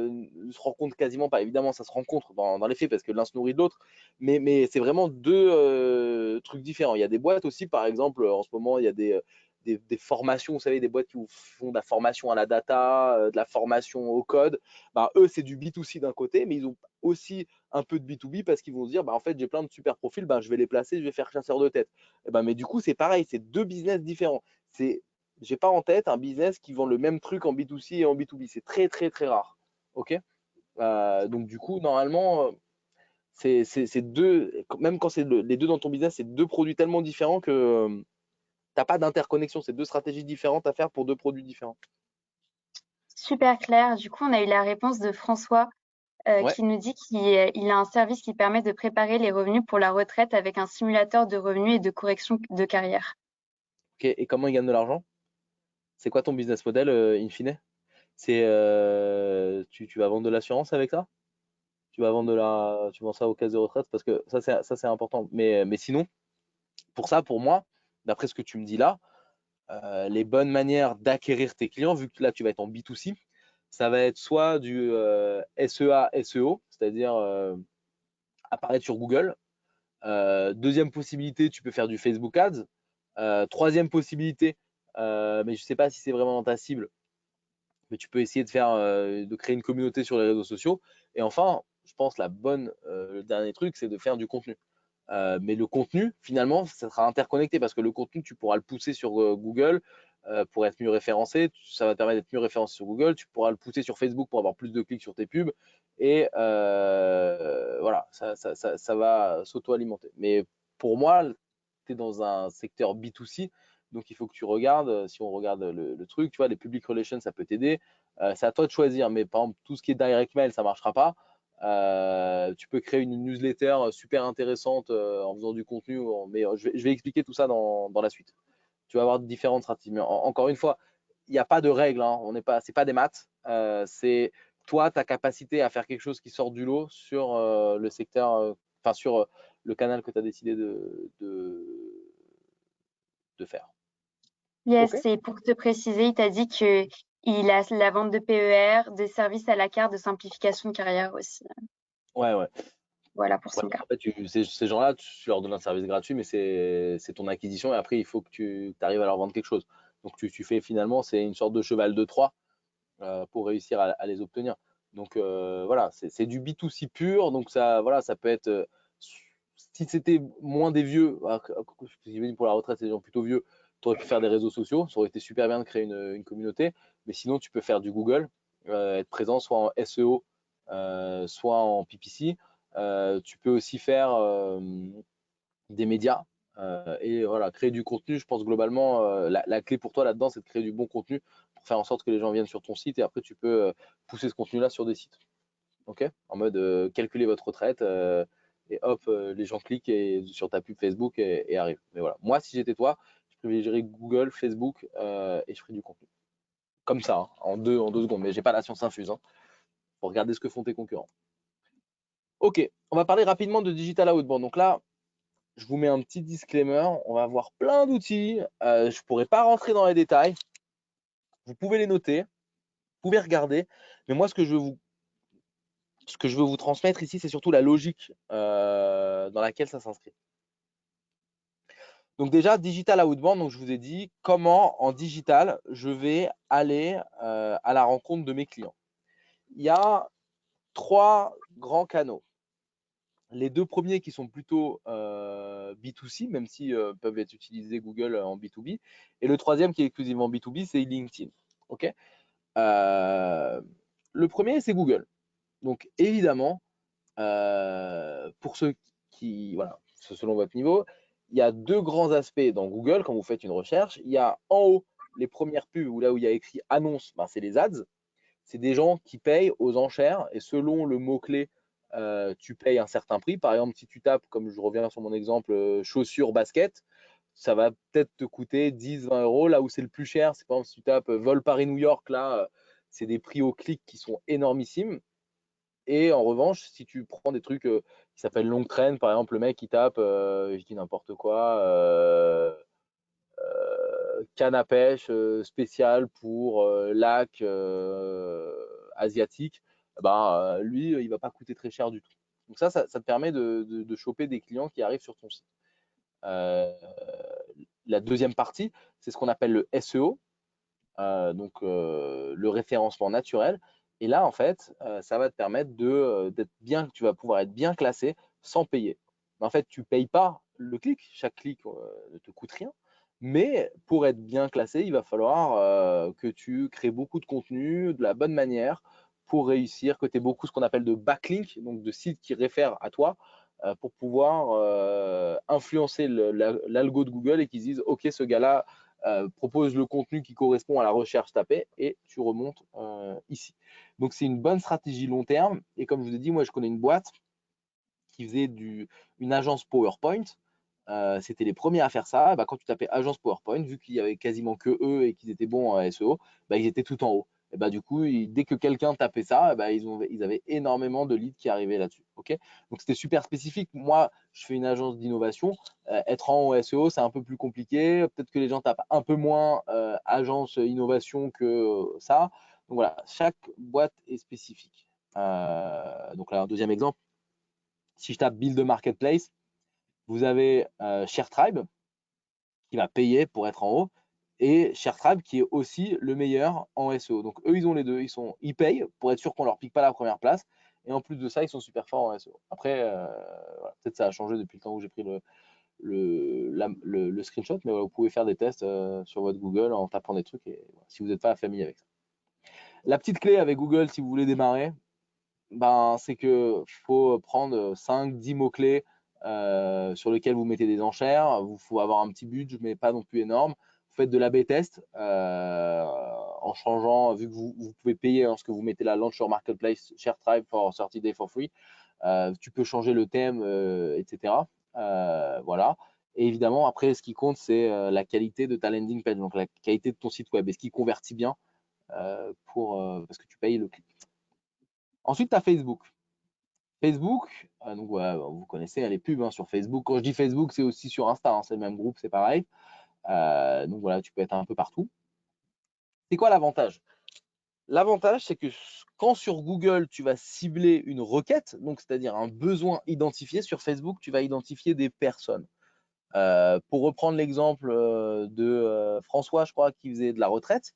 ne se rencontrent quasiment pas. Évidemment, ça se rencontre dans les faits parce que l'un se nourrit de l'autre, mais c'est vraiment deux trucs différents. Il y a des boîtes aussi, par exemple, en ce moment, il y a des des formations, vous savez, des boîtes qui vous font de la formation à la data, de la formation au code. Bah, eux, c'est du B2C d'un côté, mais ils ont aussi un peu de B2B parce qu'ils vont se dire, bah, en fait, j'ai plein de super profils, bah, je vais les placer, je vais faire chasseur de tête. Et bah, mais du coup, c'est pareil, c'est deux business différents. J'ai pas en tête un business qui vend le même truc en B2C et en B2B. C'est très, très, très rare. OK? Donc, du coup, normalement, c'est deux, même quand c'est les deux dans ton business, c'est deux produits tellement différents que tu n'as pas d'interconnexion. C'est deux stratégies différentes à faire pour deux produits différents.
Super clair. Du coup, on a eu la réponse de François
Ouais,
qui nous dit qu'il a un service qui permet de préparer les revenus pour la retraite avec un simulateur de revenus et de correction de carrière.
ok. Et comment ils gagnent de l'argent? C'est quoi ton business model in fine? Tu vas vendre de l'assurance avec ça? Tu vends ça aux caisses de retraite parce que ça c'est important. Mais sinon, pour ça, pour moi, d'après ce que tu me dis là, les bonnes manières d'acquérir tes clients, vu que là tu vas être en B2C, ça va être soit du SEA, SEO, c'est-à-dire apparaître sur Google. Deuxième possibilité, tu peux faire du Facebook Ads. Troisième possibilité, mais je ne sais pas si c'est vraiment dans ta cible, mais tu peux essayer de créer une communauté sur les réseaux sociaux. Et enfin, je pense le dernier truc, c'est de faire du contenu. Mais le contenu, finalement, ça sera interconnecté parce que le contenu, tu pourras le pousser sur Google pour être mieux référencé. Ça va te permettre d'être mieux référencé sur Google. Tu pourras le pousser sur Facebook pour avoir plus de clics sur tes pubs. Et voilà, ça va s'auto-alimenter. Mais pour moi, tu es dans un secteur B2C. Donc, il faut que tu regardes, si on regarde le truc, tu vois, les public relations, ça peut t'aider. C'est à toi de choisir. Mais par exemple, tout ce qui est direct mail, ça ne marchera pas. Tu peux créer une newsletter super intéressante en faisant du contenu, mais je vais expliquer tout ça dans la suite. Tu vas avoir différentes stratégies. Mais encore une fois, il n'y a pas de règle, hein. C'est pas des maths. C'est toi, ta capacité à faire quelque chose qui sort du lot sur le secteur, enfin sur le canal que tu as décidé de faire. Ok?
Yes, et pour te préciser, il t'a dit que il a la vente de PER, des services à la carte, de simplification de carrière aussi.
Ouais, ouais.
Voilà pour
Ouais,
son cas.
en fait, ces gens-là, tu leur donnes un service gratuit, mais c'est ton acquisition et après, il faut que tu arrives à leur vendre quelque chose. Donc, tu fais finalement, c'est une sorte de cheval de Troie pour réussir à les obtenir. Donc, voilà, c'est du B2C pur. Donc, voilà, ça peut être. Si c'était moins des vieux, pour la retraite, c'est des gens plutôt vieux, tu aurais pu faire des réseaux sociaux. Ça aurait été super bien de créer une communauté. Mais sinon, tu peux faire du Google, être présent soit en SEO, soit en PPC. Tu peux aussi faire des médias et voilà, créer du contenu. Je pense globalement, la clé pour toi là-dedans, c'est de créer du bon contenu pour faire en sorte que les gens viennent sur ton site et après tu peux pousser ce contenu-là sur des sites. Ok? En mode calculer votre retraite et hop, les gens cliquent sur ta pub Facebook et arrivent. Mais voilà, moi si j'étais toi, je privilégierais Google, Facebook et je ferais du contenu. Comme ça, hein, en deux secondes. Mais j'ai pas la science infuse hein, pour regarder ce que font tes concurrents. Ok, on va parler rapidement de Digital Outbound. Donc là, je vous mets un petit disclaimer. On va avoir plein d'outils. Je ne pourrai pas rentrer dans les détails. Vous pouvez les noter, vous pouvez regarder. Mais moi, ce que je veux vous transmettre ici, c'est surtout la logique dans laquelle ça s'inscrit. Donc déjà, Digital Outbound, donc je vous ai dit comment en digital, je vais aller à la rencontre de mes clients. Il y a trois grands canaux. Les deux premiers qui sont plutôt B2C, même si peuvent être utilisés Google en B2B. Et le troisième qui est exclusivement B2B, c'est LinkedIn. Ok. Le premier, c'est Google. Donc évidemment, pour ceux qui, voilà, selon votre niveau, il y a deux grands aspects dans Google quand vous faites une recherche. Il y a en haut les premières pubs où là où il y a écrit annonce, ben, c'est les ads. C'est des gens qui payent aux enchères et selon le mot-clé, tu payes un certain prix. Par exemple, si tu tapes, comme je reviens sur mon exemple, chaussures, basket, ça va peut-être te coûter 10, 20 euros. Là où c'est le plus cher, c'est par exemple si tu tapes vol Paris-New York, là, c'est des prix au clic qui sont énormissimes. Et en revanche, si tu prends des trucs qui s'appellent long train, par exemple, le mec qui tape, je dis n'importe quoi, canne à pêche spécial pour lac asiatique, ben, lui, il va pas coûter très cher du tout. Donc ça te permet de choper des clients qui arrivent sur ton site. Euh, la deuxième partie, c'est ce qu'on appelle le SEO, donc le référencement naturel. Et là, en fait, ça va te permettre d'être bien, tu vas pouvoir être bien classé sans payer. En fait, tu ne payes pas le clic, chaque clic ne te coûte rien. Mais pour être bien classé, il va falloir que tu crées beaucoup de contenu de la bonne manière pour réussir, que tu aies beaucoup ce qu'on appelle de backlink, donc de sites qui réfèrent à toi, pour pouvoir influencer l'algo de Google et qu'ils disent OK, ce gars-là propose le contenu qui correspond à la recherche tapée et tu remontes ici. Donc c'est une bonne stratégie long terme. Et comme je vous ai dit, moi je connais une boîte qui faisait une agence PowerPoint. C'était les premiers à faire ça. Bah, quand tu tapais agence PowerPoint, vu qu'il y avait quasiment que eux et qu'ils étaient bons en SEO, bah, ils étaient tout en haut. Et bah, du coup, dès que quelqu'un tapait ça, bah, ils avaient énormément de leads qui arrivaient là-dessus. Okay, donc c'était super spécifique. Moi, je fais une agence d'innovation. Être en haut SEO, c'est un peu plus compliqué. Peut-être que les gens tapent un peu moins agence innovation que ça. Donc voilà, chaque boîte est spécifique. Donc là, un deuxième exemple. Si je tape Build a Marketplace, vous avez ShareTribe qui va payer pour être en haut et ShareTribe qui est aussi le meilleur en SEO. Donc eux, ils ont les deux. Ils payent pour être sûr qu'on leur pique pas la première place. Et en plus de ça, ils sont super forts en SEO. Après, voilà, peut-être ça a changé depuis le temps où j'ai pris le screenshot, mais voilà, vous pouvez faire des tests sur votre Google en tapant des trucs et voilà, si vous n'êtes pas familier avec ça. La petite clé avec Google, si vous voulez démarrer, ben, c'est qu'il faut prendre 5-10 mots-clés sur lesquels vous mettez des enchères. Il faut avoir un petit budget, mais pas non plus énorme. Vous faites de l'A/B test en changeant, vu que vous pouvez payer lorsque vous mettez la Launcher Marketplace ShareTribe for 30 days for free. Tu peux changer le thème, etc. Voilà. Et évidemment, après, ce qui compte, c'est la qualité de ta landing page, donc la qualité de ton site web. Est-ce qu'il convertit bien parce que tu payes le clic. Ensuite, tu as Facebook. Facebook, donc voilà, vous connaissez les pubs sur Facebook. Quand je dis Facebook, c'est aussi sur Insta, c'est le même groupe, c'est pareil. Donc voilà, tu peux être un peu partout. C'est quoi l'avantage? L'avantage, c'est que quand sur Google, tu vas cibler une requête, donc c'est-à-dire un besoin identifié, sur Facebook, tu vas identifier des personnes. Pour reprendre l'exemple de François, je crois, qui faisait de la retraite,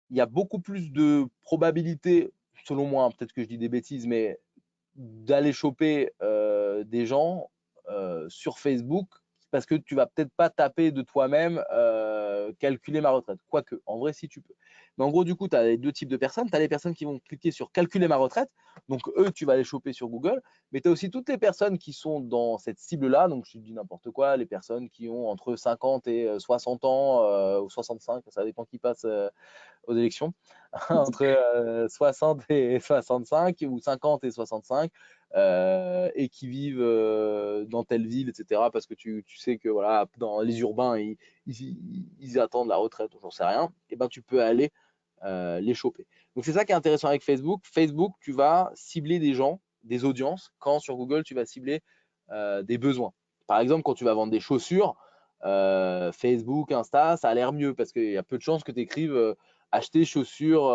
il y a beaucoup plus de probabilité, selon moi, peut-être que je dis des bêtises, mais d'aller choper des gens sur Facebook parce que tu vas peut-être pas taper de toi-même calculer ma retraite. Quoique, en vrai, si tu peux. Mais en gros, du coup, tu as les deux types de personnes. Tu as les personnes qui vont cliquer sur calculer ma retraite. Donc, eux, tu vas les choper sur Google. Mais tu as aussi toutes les personnes qui sont dans cette cible-là. Donc, je te dis n'importe quoi. Les personnes qui ont entre 50 et 60 ans ou 65. Ça dépend qui passe aux élections, entre 60 et 65 ou 50 et 65, et qui vivent dans telle ville, etc. Parce que tu sais que voilà, dans les urbains, ils attendent la retraite, j'en sais rien, et ben tu peux aller les choper. Donc c'est ça qui est intéressant avec Facebook. Facebook, tu vas cibler des gens, des audiences, quand sur Google, tu vas cibler des besoins. Par exemple, quand tu vas vendre des chaussures, Facebook, Insta, ça a l'air mieux parce qu'il y a peu de chances que tu écrives acheter chaussures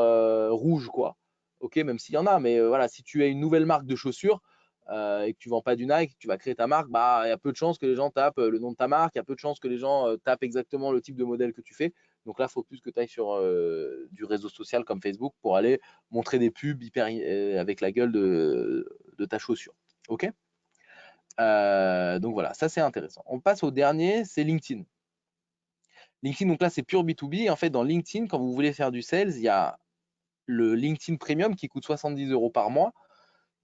rouges, quoi. Ok, même s'il y en a, mais voilà, si tu as une nouvelle marque de chaussures et que tu vends pas du Nike, tu vas créer ta marque, bah il y a peu de chances que les gens tapent le nom de ta marque, il y a peu de chances que les gens tapent exactement le type de modèle que tu fais. Donc là, il faut plus que tu ailles sur du réseau social comme Facebook pour aller montrer des pubs hyper avec la gueule de ta chaussure. Ok, donc voilà, ça c'est intéressant. On passe au dernier, c'est LinkedIn. LinkedIn, donc là, c'est pure B2B. En fait, dans LinkedIn, quand vous voulez faire du sales, il y a le LinkedIn Premium qui coûte 70 € par mois,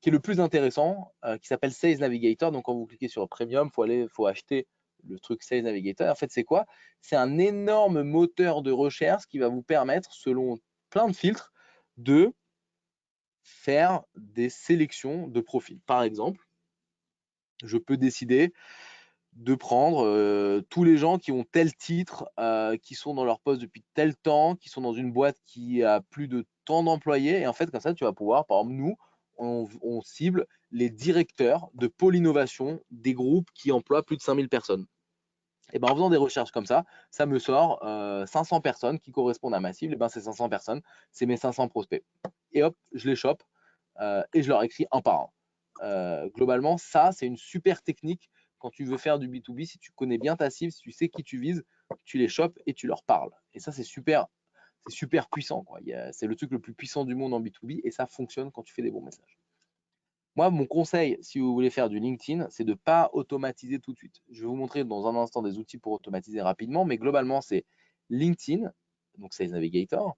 qui est le plus intéressant, qui s'appelle Sales Navigator. Donc, quand vous cliquez sur Premium, faut acheter le truc Sales Navigator. En fait, c'est quoi? C'est un énorme moteur de recherche qui va vous permettre, selon plein de filtres, de faire des sélections de profils. Par exemple, je peux décider de prendre tous les gens qui ont tel titre, qui sont dans leur poste depuis tel temps, qui sont dans une boîte qui a plus de tant d'employés. Et en fait, comme ça, tu vas pouvoir, par exemple, nous, on cible les directeurs de pôle innovation des groupes qui emploient plus de 5000 personnes. Et ben, en faisant des recherches comme ça me sort 500 personnes qui correspondent à ma cible. Et ben, ces 500 personnes, c'est mes 500 prospects. Et hop, je les chope et je leur écris un par un. Globalement, ça, c'est une super technique quand tu veux faire du B2B, si tu connais bien ta cible, si tu sais qui tu vises, tu les chopes et tu leur parles. Et ça, c'est super puissant, quoi. C'est le truc le plus puissant du monde en B2B et ça fonctionne quand tu fais des bons messages. Moi, mon conseil, si vous voulez faire du LinkedIn, c'est de ne pas automatiser tout de suite. Je vais vous montrer dans un instant des outils pour automatiser rapidement, mais globalement, c'est LinkedIn, donc Sales Navigator,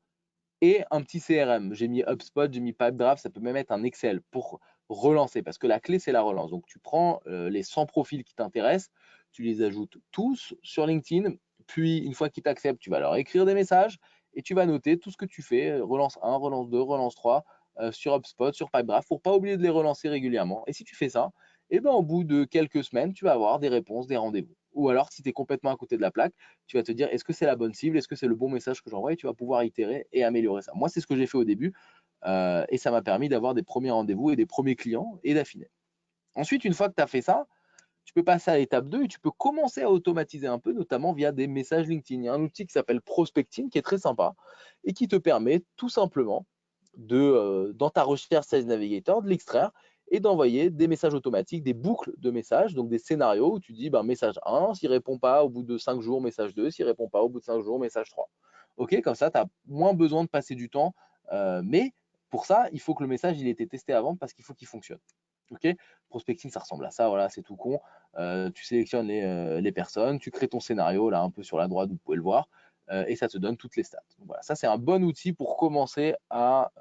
et un petit CRM. J'ai mis HubSpot, j'ai mis Pipedrive, ça peut même être un Excel pour relancer, parce que la clé, c'est la relance. Donc, tu prends les 100 profils qui t'intéressent, tu les ajoutes tous sur LinkedIn, puis une fois qu'ils t'acceptent, tu vas leur écrire des messages et tu vas noter tout ce que tu fais, relance 1, relance 2, relance 3, sur HubSpot, sur Pipedrive, pour pas oublier de les relancer régulièrement. Et si tu fais ça, et ben, au bout de quelques semaines, tu vas avoir des réponses, des rendez-vous. Ou alors, si tu es complètement à côté de la plaque, tu vas te dire, est-ce que c'est la bonne cible? Est-ce que c'est le bon message que j'envoie? Et tu vas pouvoir itérer et améliorer ça. Moi, c'est ce que j'ai fait au début et ça m'a permis d'avoir des premiers rendez-vous et des premiers clients et d'affiner. Ensuite, une fois que tu as fait ça, tu peux passer à l'étape 2 et tu peux commencer à automatiser un peu, notamment via des messages LinkedIn. Il y a un outil qui s'appelle Prospecting qui est très sympa et qui te permet tout simplement dans ta recherche Sales Navigator, de l'extraire et d'envoyer des messages automatiques, des boucles de messages, donc des scénarios où tu dis message 1, s'il ne répond pas au bout de 5 jours, message 2, s'il ne répond pas au bout de 5 jours, message 3. Ok, comme ça, tu as moins besoin de passer du temps, mais pour ça, il faut que le message il ait été testé avant parce qu'il faut qu'il fonctionne. Ok, prospecting, ça ressemble à ça, voilà, c'est tout con. Tu sélectionnes les personnes, tu crées ton scénario, là, un peu sur la droite, vous pouvez le voir, et ça te donne toutes les stats. Donc, voilà, ça, c'est un bon outil pour commencer à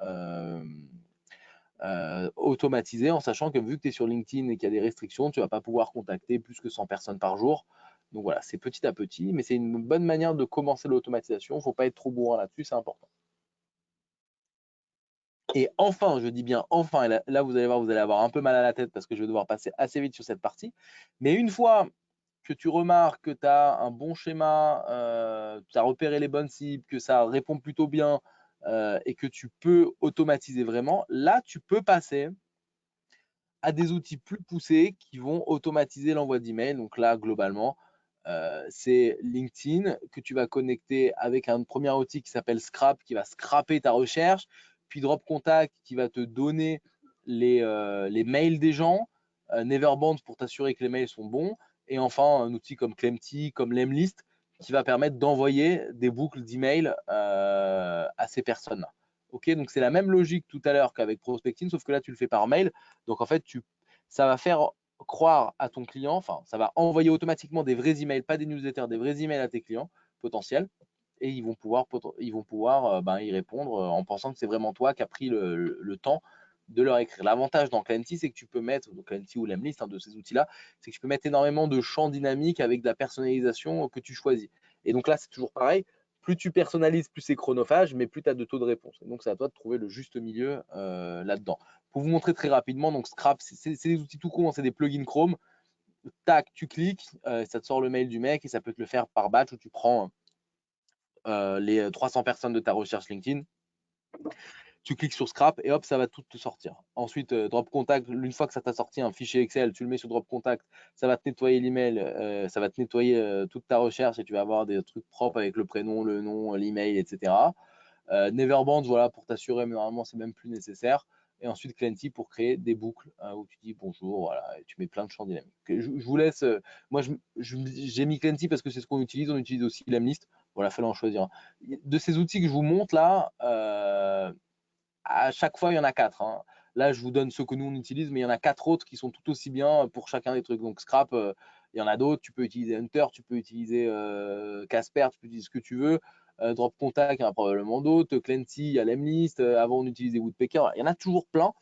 automatiser, en sachant que vu que tu es sur LinkedIn et qu'il y a des restrictions, tu ne vas pas pouvoir contacter plus que 100 personnes par jour. Donc voilà, c'est petit à petit, mais c'est une bonne manière de commencer l'automatisation. Il ne faut pas être trop bourrin là-dessus, c'est important. Et enfin, je dis bien enfin, et là vous allez voir, vous allez avoir un peu mal à la tête parce que je vais devoir passer assez vite sur cette partie. Mais une fois que tu remarques que tu as un bon schéma, tu as repéré les bonnes cibles, que ça répond plutôt bien et que tu peux automatiser vraiment, là tu peux passer à des outils plus poussés qui vont automatiser l'envoi d'email. Donc là, globalement, c'est LinkedIn que tu vas connecter avec un premier outil qui s'appelle Scrap, qui va scraper ta recherche, puis Drop Contact qui va te donner les mails des gens, Neverband pour t'assurer que les mails sont bons, et enfin un outil comme Clemty, comme Lemlist, qui va permettre d'envoyer des boucles d'emails à ces personnes-là. Ok, donc c'est la même logique tout à l'heure qu'avec Prospecting, sauf que là tu le fais par mail. Donc en fait, ça va faire croire à ton client, enfin, ça va envoyer automatiquement des vrais emails, pas des newsletters, des vrais emails à tes clients potentiels, et ils vont pouvoir y répondre en pensant que c'est vraiment toi qui as pris le temps de leur écrire. L'avantage dans Clenty, c'est que tu peux mettre, donc Clenty ou Lemlist, de ces outils-là, c'est que tu peux mettre énormément de champs dynamiques avec de la personnalisation que tu choisis. Et donc là, c'est toujours pareil, plus tu personnalises, plus c'est chronophage, mais plus tu as de taux de réponse. Et donc, c'est à toi de trouver le juste milieu là-dedans. Pour vous montrer très rapidement, donc Scrap, c'est des outils tout courts, c'est des plugins Chrome. Tac, tu cliques, ça te sort le mail du mec et ça peut te le faire par batch où tu prends les 300 personnes de ta recherche LinkedIn. Tu cliques sur Scrap et hop, ça va tout te sortir. Ensuite, Drop Contact, une fois que ça t'a sorti un fichier Excel, tu le mets sur Drop Contact, ça va te nettoyer l'email, ça va te nettoyer toute ta recherche et tu vas avoir des trucs propres avec le prénom, le nom, l'email, etc. Neverband, voilà, pour t'assurer, mais normalement, c'est même plus nécessaire. Et ensuite, Clenty pour créer des boucles où tu dis bonjour, voilà, et tu mets plein de champs dynamiques. Je vous laisse. Moi, j'ai mis Clenty parce que c'est ce qu'on utilise. On utilise aussi Lemlist. Voilà, fallait en choisir un. De ces outils que je vous montre là, à chaque fois, il y en a 4. Hein. Là, je vous donne ceux que nous on utilise, mais il y en a 4 autres qui sont tout aussi bien pour chacun des trucs. Donc Scrap, il y en a d'autres. Tu peux utiliser Hunter, tu peux utiliser Casper, tu peux utiliser ce que tu veux. Drop Contact, il y en a probablement d'autres. Clenty, il y a Lemlist. Avant, on utilisait Woodpecker. Il y en a toujours plein.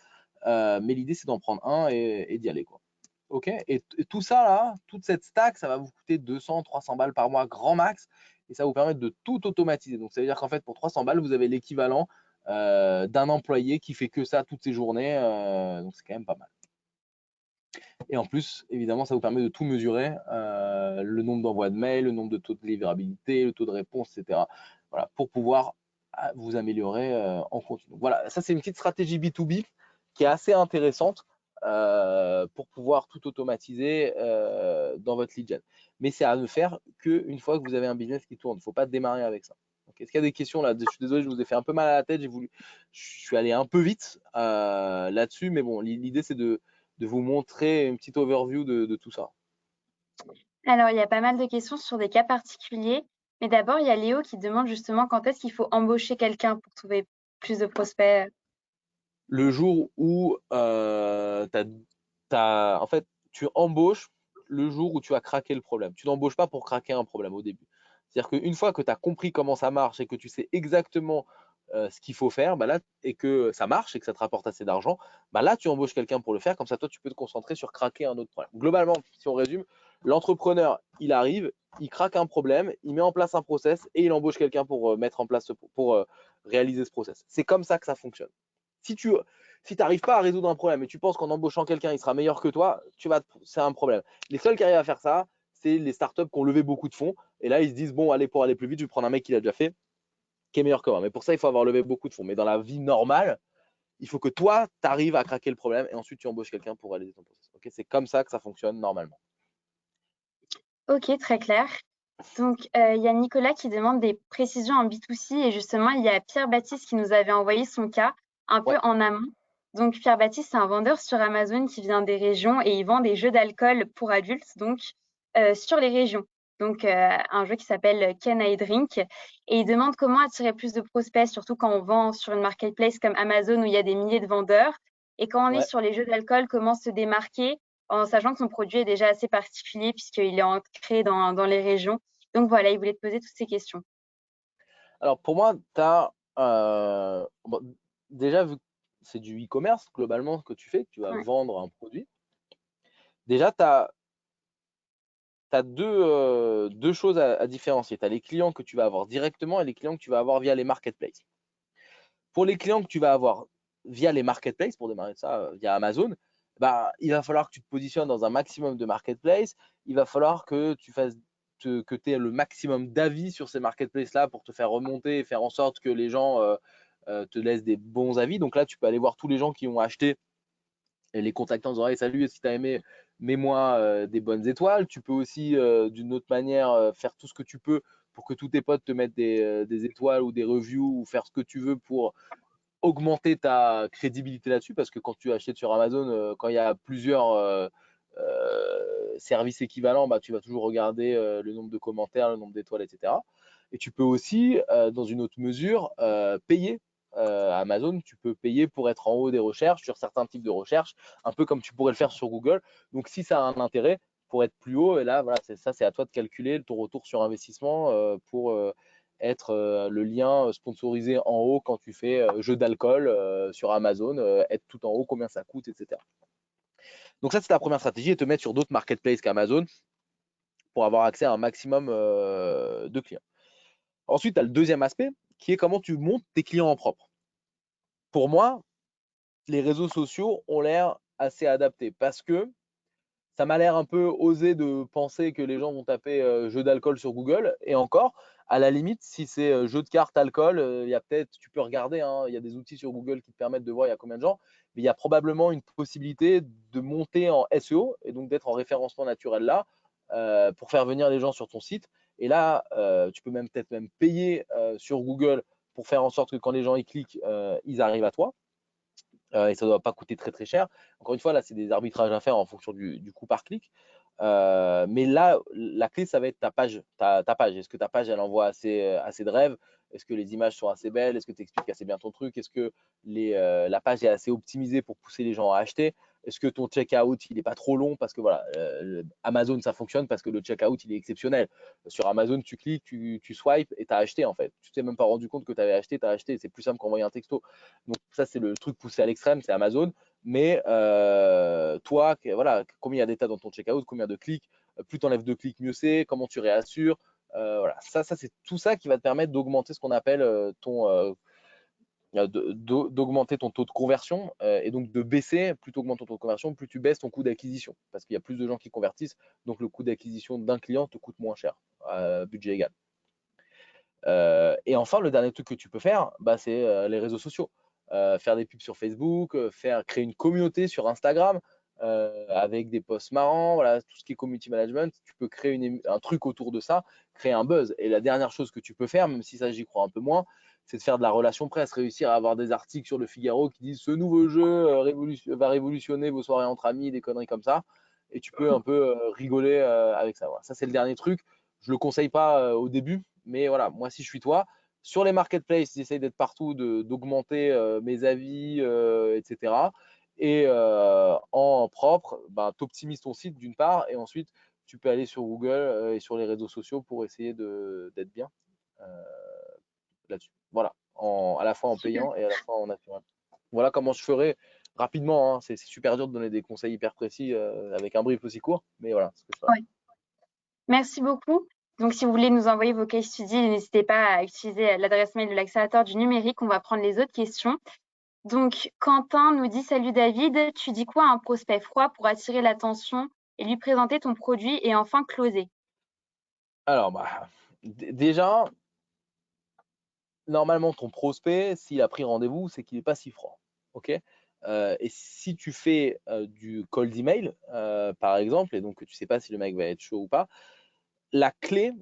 Mais l'idée, c'est d'en prendre un et d'y aller, quoi. Ok, et tout ça, là, toute cette stack, ça va vous coûter 200, 300 balles par mois, grand max. Et ça va vous permettre de tout automatiser. Donc, ça veut dire qu'en fait, pour 300 balles, vous avez l'équivalent d'un employé qui fait que ça toutes ses journées. Donc, c'est quand même pas mal. Et en plus, évidemment, ça vous permet de tout mesurer, le nombre d'envois de mails, le nombre de taux de livrabilité, le taux de réponse, etc. Voilà, pour pouvoir vous améliorer en continu. Voilà, ça c'est une petite stratégie B2B qui est assez intéressante pour pouvoir tout automatiser dans votre lead gen. Mais c'est à ne faire qu'une fois que vous avez un business qui tourne. Il ne faut pas démarrer avec ça. Okay. Est-ce qu'il y a des questions là? Je suis désolé, je vous ai fait un peu mal à la tête. Je suis allé un peu vite là-dessus, mais bon, l'idée c'est de vous montrer une petite overview de tout ça.
Alors, il y a pas mal de questions sur des cas particuliers. Mais d'abord, il y a Léo qui demande justement quand est-ce qu'il faut embaucher quelqu'un pour trouver plus de prospects.
Le jour où en fait, tu embauches le jour où tu as craqué le problème. Tu n'embauches pas pour craquer un problème au début. C'est-à-dire qu'une fois que tu as compris comment ça marche et que tu sais exactement ce qu'il faut faire, bah là, et que ça marche et que ça te rapporte assez d'argent, bah là, tu embauches quelqu'un pour le faire. Comme ça, toi, tu peux te concentrer sur craquer un autre problème. Globalement, si on résume, l'entrepreneur, il arrive, il craque un problème, il met en place un process et il embauche quelqu'un pour mettre en place pour réaliser ce process. C'est comme ça que ça fonctionne. Si tu n'arrives pas à résoudre un problème et tu penses qu'en embauchant quelqu'un, il sera meilleur que toi, c'est un problème. Les seuls qui arrivent à faire ça, c'est les startups qui ont levé beaucoup de fonds. Et là, ils se disent, bon, allez, pour aller plus vite, je vais prendre un mec qui l'a déjà fait, qui est meilleur que moi. Mais pour ça, il faut avoir levé beaucoup de fonds. Mais dans la vie normale, il faut que toi, tu arrives à craquer le problème et ensuite tu embauches quelqu'un pour réaliser ton process. Okay, c'est comme ça que ça fonctionne normalement.
Ok, très clair. Donc, il y a Nicolas qui demande des précisions en B2C et justement, il y a Pierre-Baptiste qui nous avait envoyé son cas un peu
Ouais,
en amont. Donc, Pierre-Baptiste, c'est un vendeur sur Amazon qui vient des régions et il vend des jeux d'alcool pour adultes, donc sur les régions. Donc, un jeu qui s'appelle Can I Drink et il demande comment attirer plus de prospects, surtout quand on vend sur une marketplace comme Amazon où il y a des milliers de vendeurs. Et quand on est
ouais.
sur les jeux d'alcool, comment se démarquer en sachant que son produit est déjà assez particulier puisqu'il est ancré dans les régions. Donc voilà, il voulait te poser toutes ces questions.
Alors pour moi, tu as bon, déjà vu que c'est du e-commerce globalement que tu fais, que tu vas
Ouais.
vendre un produit. Déjà, tu as deux choses à différencier. Tu as les clients que tu vas avoir directement et les clients que tu vas avoir via les marketplaces. Pour les clients que tu vas avoir via les marketplaces, pour démarrer ça via Amazon, bah, il va falloir que tu te positionnes dans un maximum de marketplaces. Il va falloir que tu aies le maximum d'avis sur ces marketplaces-là pour te faire remonter et faire en sorte que les gens te laissent des bons avis. Donc là, tu peux aller voir tous les gens qui ont acheté et les contacter en disant hey, salut, si tu as aimé, mets-moi des bonnes étoiles. Tu peux aussi, d'une autre manière, faire tout ce que tu peux pour que tous tes potes te mettent des étoiles ou des reviews ou faire ce que tu veux pour augmenter ta crédibilité là-dessus. Parce que quand tu achètes sur Amazon, quand il y a plusieurs services équivalents, bah, tu vas toujours regarder le nombre de commentaires, le nombre d'étoiles, etc. Et tu peux aussi, dans une autre mesure, payer Amazon, tu peux payer pour être en haut des recherches sur certains types de recherches, un peu comme tu pourrais le faire sur Google. Donc, si ça a un intérêt pour être plus haut, et là, voilà, c'est à toi de calculer ton retour sur investissement pour être le lien sponsorisé en haut quand tu fais jeu d'alcool sur Amazon, être tout en haut, combien ça coûte, etc. Donc, ça, c'est la première stratégie et te mettre sur d'autres marketplaces qu'Amazon pour avoir accès à un maximum de clients. Ensuite, tu as le deuxième aspect qui est comment tu montes tes clients en propre. Pour moi, les réseaux sociaux ont l'air assez adaptés parce que ça m'a l'air un peu osé de penser que les gens vont taper jeu d'alcool sur Google. Et encore, à la limite, si c'est jeu de cartes alcool, il y a peut-être, tu peux regarder, hein, il y a des outils sur Google qui te permettent de voir il y a combien de gens, mais il y a probablement une possibilité de monter en SEO et donc d'être en référencement naturel là pour faire venir les gens sur ton site. Et là, tu peux même peut-être même payer sur Google pour faire en sorte que quand les gens y cliquent, ils arrivent à toi. Et ça ne doit pas coûter très très cher. Encore une fois, là, c'est des arbitrages à faire en fonction du coût par clic. Mais là, la clé, ça va être ta page. Est-ce que ta page, elle envoie assez de rêves? Est-ce que les images sont assez belles? Est-ce que tu expliques assez bien ton truc? Est-ce que la page est assez optimisée pour pousser les gens à acheter? Est-ce que ton checkout, il n'est pas trop long? Parce que voilà, Amazon, ça fonctionne parce que le checkout, il est exceptionnel. Sur Amazon, tu cliques, tu swipes et tu as acheté en fait. Tu t'es même pas rendu compte que tu avais acheté, tu as acheté. C'est plus simple qu'envoyer un texto. Donc ça, c'est le truc poussé à l'extrême, c'est Amazon. Mais toi, voilà, combien il y a d'états dans ton checkout, combien de clics, plus tu enlèves de clics, mieux c'est, comment tu réassures. Voilà, ça c'est tout ça qui va te permettre d'augmenter ce qu'on appelle d'augmenter ton taux de conversion et donc de baisser, plus tu augmentes ton taux de conversion, plus tu baisses ton coût d'acquisition. Parce qu'il y a plus de gens qui convertissent, donc le coût d'acquisition d'un client te coûte moins cher, budget égal. Et enfin, le dernier truc que tu peux faire, bah, c'est les réseaux sociaux. Faire des pubs sur Facebook, créer une communauté sur Instagram avec des posts marrants, voilà, tout ce qui est community management. Tu peux créer un truc autour de ça, créer un buzz. Et la dernière chose que tu peux faire, même si ça j'y crois un peu moins, c'est de faire de la relation presse, réussir à avoir des articles sur le Figaro qui disent ce nouveau jeu va révolutionner vos soirées entre amis, des conneries comme ça. et tu peux un peu rigoler avec ça. Voilà. Ça, c'est le dernier truc. Je le conseille pas au début, mais voilà, moi, si je suis toi, sur les marketplaces, j'essaye d'être partout, d'augmenter mes avis, etc. Et en propre, ben, tu optimises ton site d'une part, et ensuite, tu peux aller sur Google et sur les réseaux sociaux pour essayer d'être bien euh, là-dessus. Voilà, à la fois en
Super.
payant et à la fois en naturel. Voilà comment je ferais rapidement. Hein. C'est super dur de donner des conseils hyper précis avec un brief aussi court, mais voilà ce que je ferais.
Ouais. Merci beaucoup. Donc, si vous voulez nous envoyer vos case studies, n'hésitez pas à utiliser l'adresse mail de l'accélérateur du numérique. On va prendre les autres questions. Donc, Quentin nous dit: Salut David, tu dis quoi à un prospect froid pour attirer l'attention et lui présenter ton produit et enfin closer?
Alors, bah, déjà, normalement, ton prospect, s'il a pris rendez-vous, c'est qu'il n'est pas si froid. OK. Et si tu fais du cold email, par exemple, et donc que tu ne sais pas si le mec va être chaud ou pas, la clé,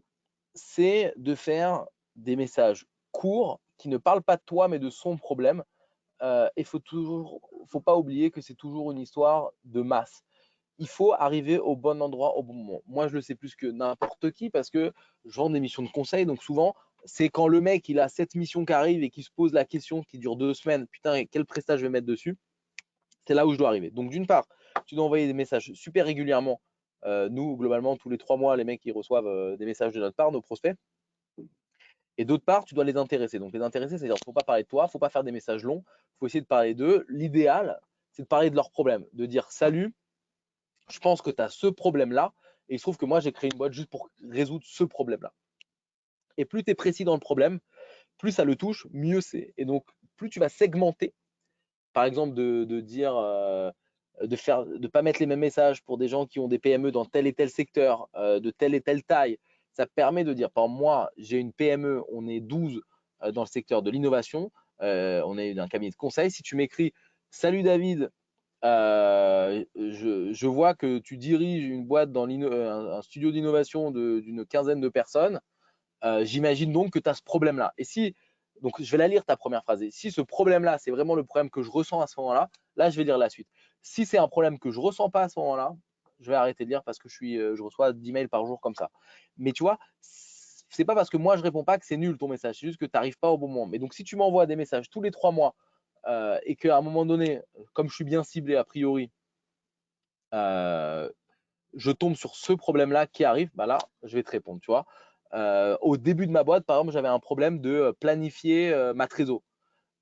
c'est de faire des messages courts qui ne parlent pas de toi, mais de son problème. Et faut pas oublier que c'est toujours une histoire de masse. Il faut arriver au bon endroit au bon moment. Moi, je le sais plus que n'importe qui parce que je vends des missions de conseil. Donc souvent, c'est quand le mec il a cette mission qui arrive et qui se pose la question qui dure 2 semaines, putain, quel prestat je vais mettre dessus, c'est là où je dois arriver. Donc d'une part, tu dois envoyer des messages super régulièrement. Nous, globalement, tous les 3 mois, les mecs ils reçoivent des messages de notre part, nos prospects. Et d'autre part, tu dois les intéresser. Donc les intéresser, c'est-à-dire qu'il ne faut pas parler de toi, il ne faut pas faire des messages longs, il faut essayer de parler d'eux. L'idéal, c'est de parler de leurs problèmes, de dire salut, je pense que tu as ce problème-là, et il se trouve que moi, j'ai créé une boîte juste pour résoudre ce problème-là. Et plus tu es précis dans le problème, plus ça le touche, mieux c'est. Et donc, plus tu vas segmenter, par exemple, de dire, de pas mettre les mêmes messages pour des gens qui ont des PME dans tel et tel secteur, de telle et telle taille. Ça permet de dire, par exemple, moi, j'ai une PME, on est 12 dans le secteur de l'innovation, on est un cabinet de conseil. Si tu m'écris, salut David, je vois que tu diriges une boîte dans un studio d'innovation d'une quinzaine de personnes. J'imagine donc que tu as ce problème-là. Et si, donc je vais la lire ta première phrase. Et si ce problème-là, c'est vraiment le problème que je ressens à ce moment-là, là, je vais lire la suite. Si c'est un problème que je ressens pas à ce moment-là, je vais arrêter de lire parce que je reçois 10 mails par jour comme ça. Mais tu vois, c'est pas parce que moi je réponds pas que c'est nul ton message, c'est juste que tu n'arrives pas au bon moment. Mais donc si tu m'envoies des messages tous les 3 mois et qu'à un moment donné, comme je suis bien ciblé a priori, euh, je tombe sur ce problème-là qui arrive, bah là, je vais te répondre, tu vois. Au début de ma boîte, par exemple, j'avais un problème de planifier ma trésor.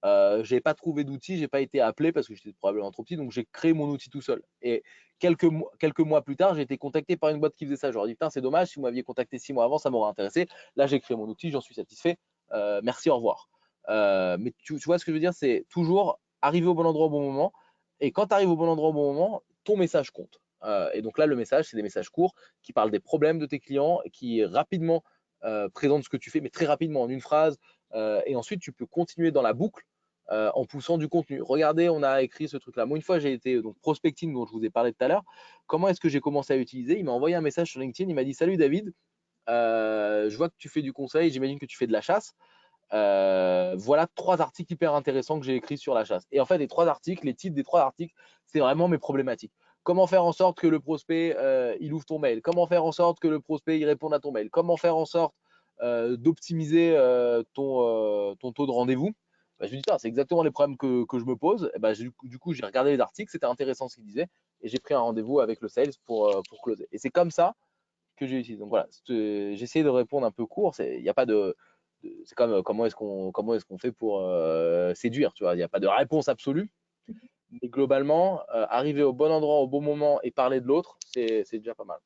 Je n'ai pas trouvé d'outil, j'ai pas été appelé parce que j'étais probablement trop petit, donc j'ai créé mon outil tout seul. Et quelques mois plus tard, j'ai été contacté par une boîte qui faisait ça. Je leur ai dit, putain, c'est dommage, si vous m'aviez contacté 6 mois avant, ça m'aurait intéressé. Là, j'ai créé mon outil, j'en suis satisfait. Merci, au revoir. Mais tu vois ce que je veux dire, c'est toujours arriver au bon endroit au bon moment. Et quand tu arrives au bon endroit au bon moment, ton message compte. Et donc là, le message, c'est des messages courts qui parlent des problèmes de tes clients, qui rapidement présentent ce que tu fais, mais très rapidement en une phrase. Et ensuite, tu peux continuer dans la boucle en poussant du contenu. Regardez, on a écrit ce truc-là. Moi, une fois, j'ai été donc prospecting dont je vous ai parlé tout à l'heure. Comment est-ce que j'ai commencé à utiliser? Il m'a envoyé un message sur LinkedIn. Il m'a dit: Salut David, je vois que tu fais du conseil. J'imagine que tu fais de la chasse. Voilà 3 articles hyper intéressants que j'ai écrits sur la chasse. Et en fait, les 3 articles, les titres des 3 articles, c'est vraiment mes problématiques. Comment faire en sorte que le prospect il ouvre ton mail? Comment faire en sorte que le prospect il réponde à ton mail? Comment faire en sorte d'optimiser ton taux de rendez-vous? Bah, je me dis, c'est exactement les problèmes que je me pose. Et bah, du coup, j'ai regardé les articles, c'était intéressant ce qu'il disait, et j'ai pris un rendez-vous avec le sales pour closer. Et c'est comme ça que j'ai utilisé. Donc voilà, j'ai essayé de répondre un peu court. Il n'y a pas c'est comme comment est-ce qu'on fait pour séduire, tu vois. Il n'y a pas de réponse absolue, mais globalement, arriver au bon endroit au bon moment et parler de l'autre, c'est déjà pas mal.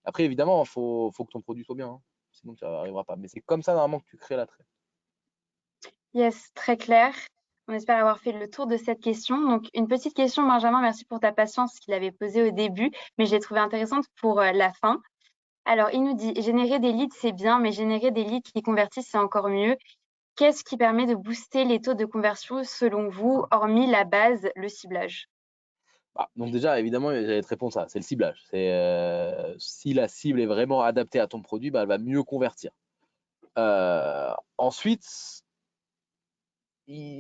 Après, évidemment, faut que ton produit soit bien, hein. Sinon tu n'arriveras pas. Mais c'est comme ça normalement que tu crées l'attrait.
Yes, très clair. On espère avoir fait le tour de cette question. Donc, une petite question, Benjamin, merci pour ta patience qu'il avait posée au début, mais je l'ai trouvée intéressante pour la fin. Alors, il nous dit, générer des leads, c'est bien, mais générer des leads qui convertissent, c'est encore mieux. Qu'est-ce qui permet de booster les taux de conversion selon vous, hormis la base, le ciblage?
Bah, donc déjà, évidemment, j'allais te répondre ça, c'est le ciblage. Si la cible est vraiment adaptée à ton produit, bah, elle va mieux convertir. Ensuite,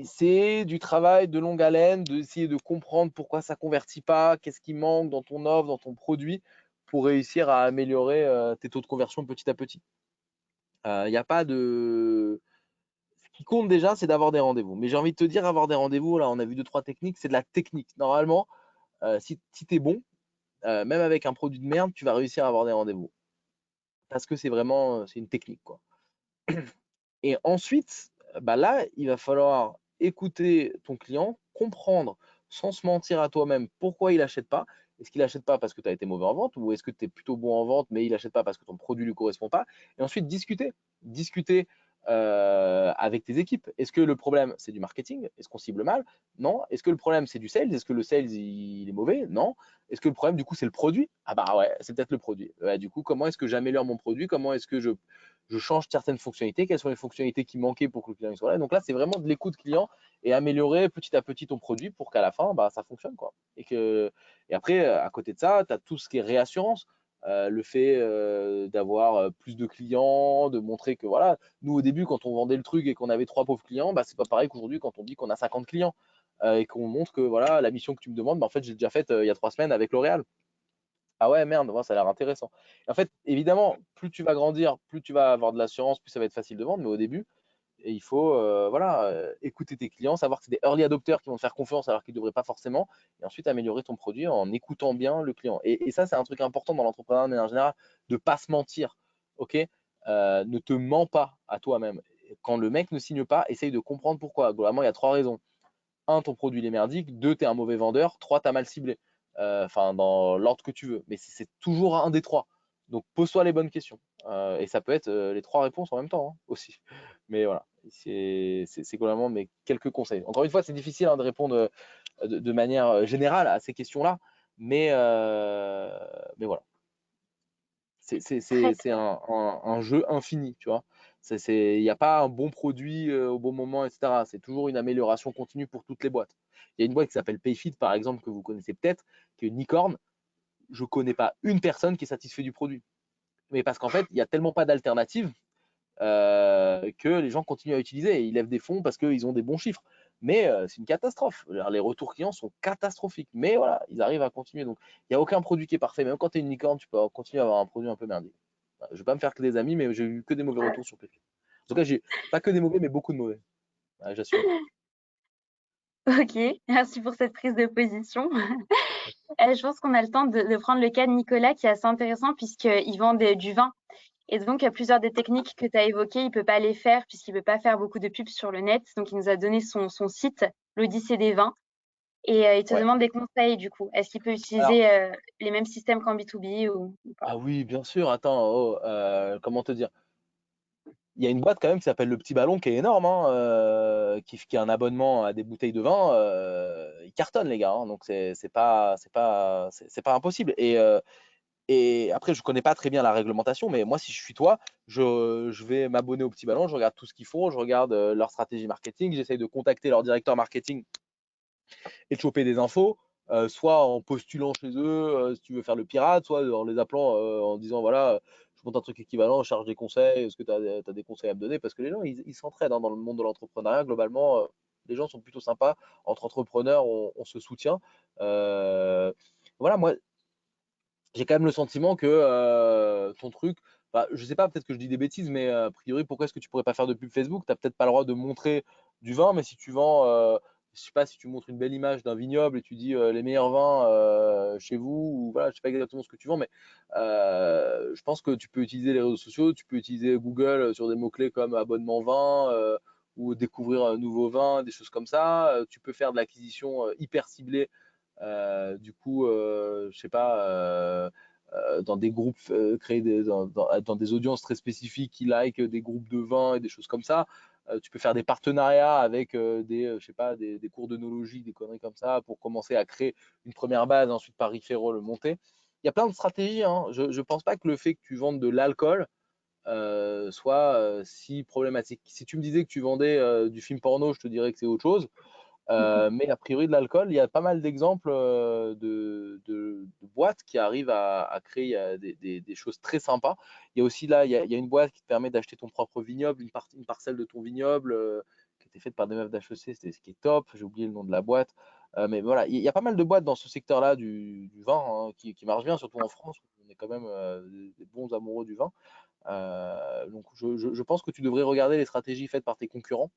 c'est du travail de longue haleine, d'essayer de comprendre pourquoi ça ne convertit pas, qu'est-ce qui manque dans ton offre, dans ton produit, pour réussir à améliorer tes taux de conversion petit à petit. Il n'y a pas de... Ce qui compte déjà, c'est d'avoir des rendez-vous. Mais j'ai envie de te dire, avoir des rendez-vous, là, on a vu 2-3 techniques, c'est de la technique. Normalement, si tu es bon, même avec un produit de merde, tu vas réussir à avoir des rendez-vous. Parce que c'est vraiment, c'est une technique, quoi. Et ensuite, bah là, il va falloir écouter ton client, comprendre sans se mentir à toi-même pourquoi il n'achète pas. Est-ce qu'il n'achète pas parce que tu as été mauvais en vente ou est-ce que tu es plutôt bon en vente mais il n'achète pas parce que ton produit ne lui correspond pas. Et ensuite, discuter. Discuter avec tes équipes. Est-ce que le problème, c'est du marketing? Est-ce qu'on cible mal? Non. Est-ce que le problème, c'est du sales? Est-ce que le sales, il est mauvais? Non. Est-ce que le problème, du coup, c'est le produit? Ah bah ouais, c'est peut-être le produit. Ouais, du coup, comment est-ce que j'améliore mon produit? Comment est-ce que je change certaines fonctionnalités, quelles sont les fonctionnalités qui manquaient pour que le client soit là. Donc là, c'est vraiment de l'écoute client et améliorer petit à petit ton produit pour qu'à la fin, bah, ça fonctionne, quoi. Et après, à côté de ça, tu as tout ce qui est réassurance. Le fait d'avoir plus de clients, de montrer que voilà, nous au début, quand on vendait le truc et qu'on avait 3 pauvres clients, bah, c'est pas pareil qu'aujourd'hui quand on dit qu'on a 50 clients et qu'on montre que voilà, la mission que tu me demandes, bah, en fait, j'ai déjà faite il y a 3 semaines avec L'Oréal. Ah ouais, merde, ouais, ça a l'air intéressant. En fait, évidemment, plus tu vas grandir, plus tu vas avoir de l'assurance, plus ça va être facile de vendre. Mais au début, il faut voilà, écouter tes clients, savoir que c'est des early adopters qui vont te faire confiance alors qu'ils ne devraient pas forcément. Et ensuite, améliorer ton produit en écoutant bien le client. Et ça, c'est un truc important dans l'entrepreneuriat en général, de ne pas se mentir. Ok. Ne te mens pas à toi-même. Quand le mec ne signe pas, essaye de comprendre pourquoi. Globalement, il y a 3 raisons. Un, ton produit il est merdique. Deux, tu es un mauvais vendeur. Trois, tu as mal ciblé. Enfin, dans l'ordre que tu veux. Mais c'est toujours un des 3. Donc, pose-toi les bonnes questions. Et ça peut être les 3 réponses en même temps hein, aussi. Mais voilà, c'est globalement mes quelques conseils. Encore une fois, c'est difficile hein, de répondre de manière générale à ces questions-là. Mais voilà,
Très
c'est
clair.
un jeu infini, tu vois. Il n'y a pas un bon produit au bon moment, etc. C'est toujours une amélioration continue pour toutes les boîtes. Il y a une boîte qui s'appelle Payfit, par exemple, que vous connaissez peut-être, qui est une licorne. Je ne connais pas une personne qui est satisfait du produit. Mais parce qu'en fait, il n'y a tellement pas d'alternatives que les gens continuent à utiliser et ils lèvent des fonds parce qu'ils ont des bons chiffres. Mais c'est une catastrophe. Les retours clients sont catastrophiques. Mais voilà, ils arrivent à continuer. Donc, il n'y a aucun produit qui est parfait. Même quand tu es une licorne, tu peux continuer à avoir un produit un peu merdique. Je ne vais pas me faire que des amis, mais j'ai eu que des mauvais retours sur PayPal. En tout cas, j'ai pas que des mauvais, mais beaucoup de mauvais. Ouais, j'assume.
Ok, merci pour cette prise de position. Je pense qu'on a le temps de prendre le cas de Nicolas qui est assez intéressant puisqu'il vend du vin. Et donc, plusieurs des techniques que tu as évoquées, il ne peut pas les faire puisqu'il ne peut pas faire beaucoup de pubs sur le net. Donc, il nous a donné son site, l'Odyssée des vins. Et il te
Ouais.
demande des conseils du coup. Est-ce qu'il peut
Alors,
utiliser les mêmes systèmes qu'en B2B ou pas?
ah oui, bien sûr. Attends, oh, comment te dire? Il y a une boîte quand même qui s'appelle Le Petit Ballon qui est énorme, hein, qui a un abonnement à des bouteilles de vin. Ils cartonnent les gars, hein, donc c'est pas impossible. Et après, je connais pas très bien la réglementation, mais moi, si je suis toi, je vais m'abonner au Petit Ballon, je regarde tout ce qu'ils font, je regarde leur stratégie marketing, j'essaye de contacter leur directeur marketing et de choper des infos, soit en postulant chez eux, si tu veux faire le pirate, soit en les appelant en disant voilà, je monte un truc équivalent, je charge des conseils, est-ce que tu as des conseils à me donner? Parce que les gens, ils s'entraident hein, dans le monde de l'entrepreneuriat. Globalement, les gens sont plutôt sympas. Entre entrepreneurs, on se soutient. Voilà, moi, j'ai quand même le sentiment que ton truc, bah, je sais pas, peut-être que je dis des bêtises, mais a priori, pourquoi est-ce que tu pourrais pas faire de pub Facebook? Tu n'as peut-être pas le droit de montrer du vin, mais si tu vends, je sais pas, si tu montres une belle image d'un vignoble et tu dis les meilleurs vins chez vous, ou voilà, je sais pas exactement ce que tu vends, mais je pense que tu peux utiliser les réseaux sociaux, tu peux utiliser Google sur des mots-clés comme abonnement vin ou découvrir un nouveau vin, des choses comme ça. Tu peux faire de l'acquisition hyper ciblée du coup, je sais pas, dans des groupes, créer dans des audiences très spécifiques qui like des groupes de vin et des choses comme ça. Tu peux faire des partenariats avec je sais pas, des cours d'œnologie, des conneries comme ça, pour commencer à créer une première base, ensuite par referral le monter. Il y a plein de stratégies. Hein. Je ne pense pas que le fait que tu vendes de l'alcool soit si problématique. Si tu me disais que tu vendais du film porno, je te dirais que c'est autre chose. Mais a priori, de l'alcool, il y a pas mal d'exemples de boîtes qui arrivent à créer des choses très sympas. Il y a aussi là, il y a une boîte qui te permet d'acheter ton propre vignoble, une parcelle de ton vignoble, était faite par des meufs d'HEC, c'était ce qui est top. J'ai oublié le nom de la boîte. Mais voilà, il y a pas mal de boîtes dans ce secteur-là du vin hein, qui marchent bien, surtout en France. Où on est quand même des bons amoureux du vin. Donc je pense que tu devrais regarder les stratégies faites par tes concurrents,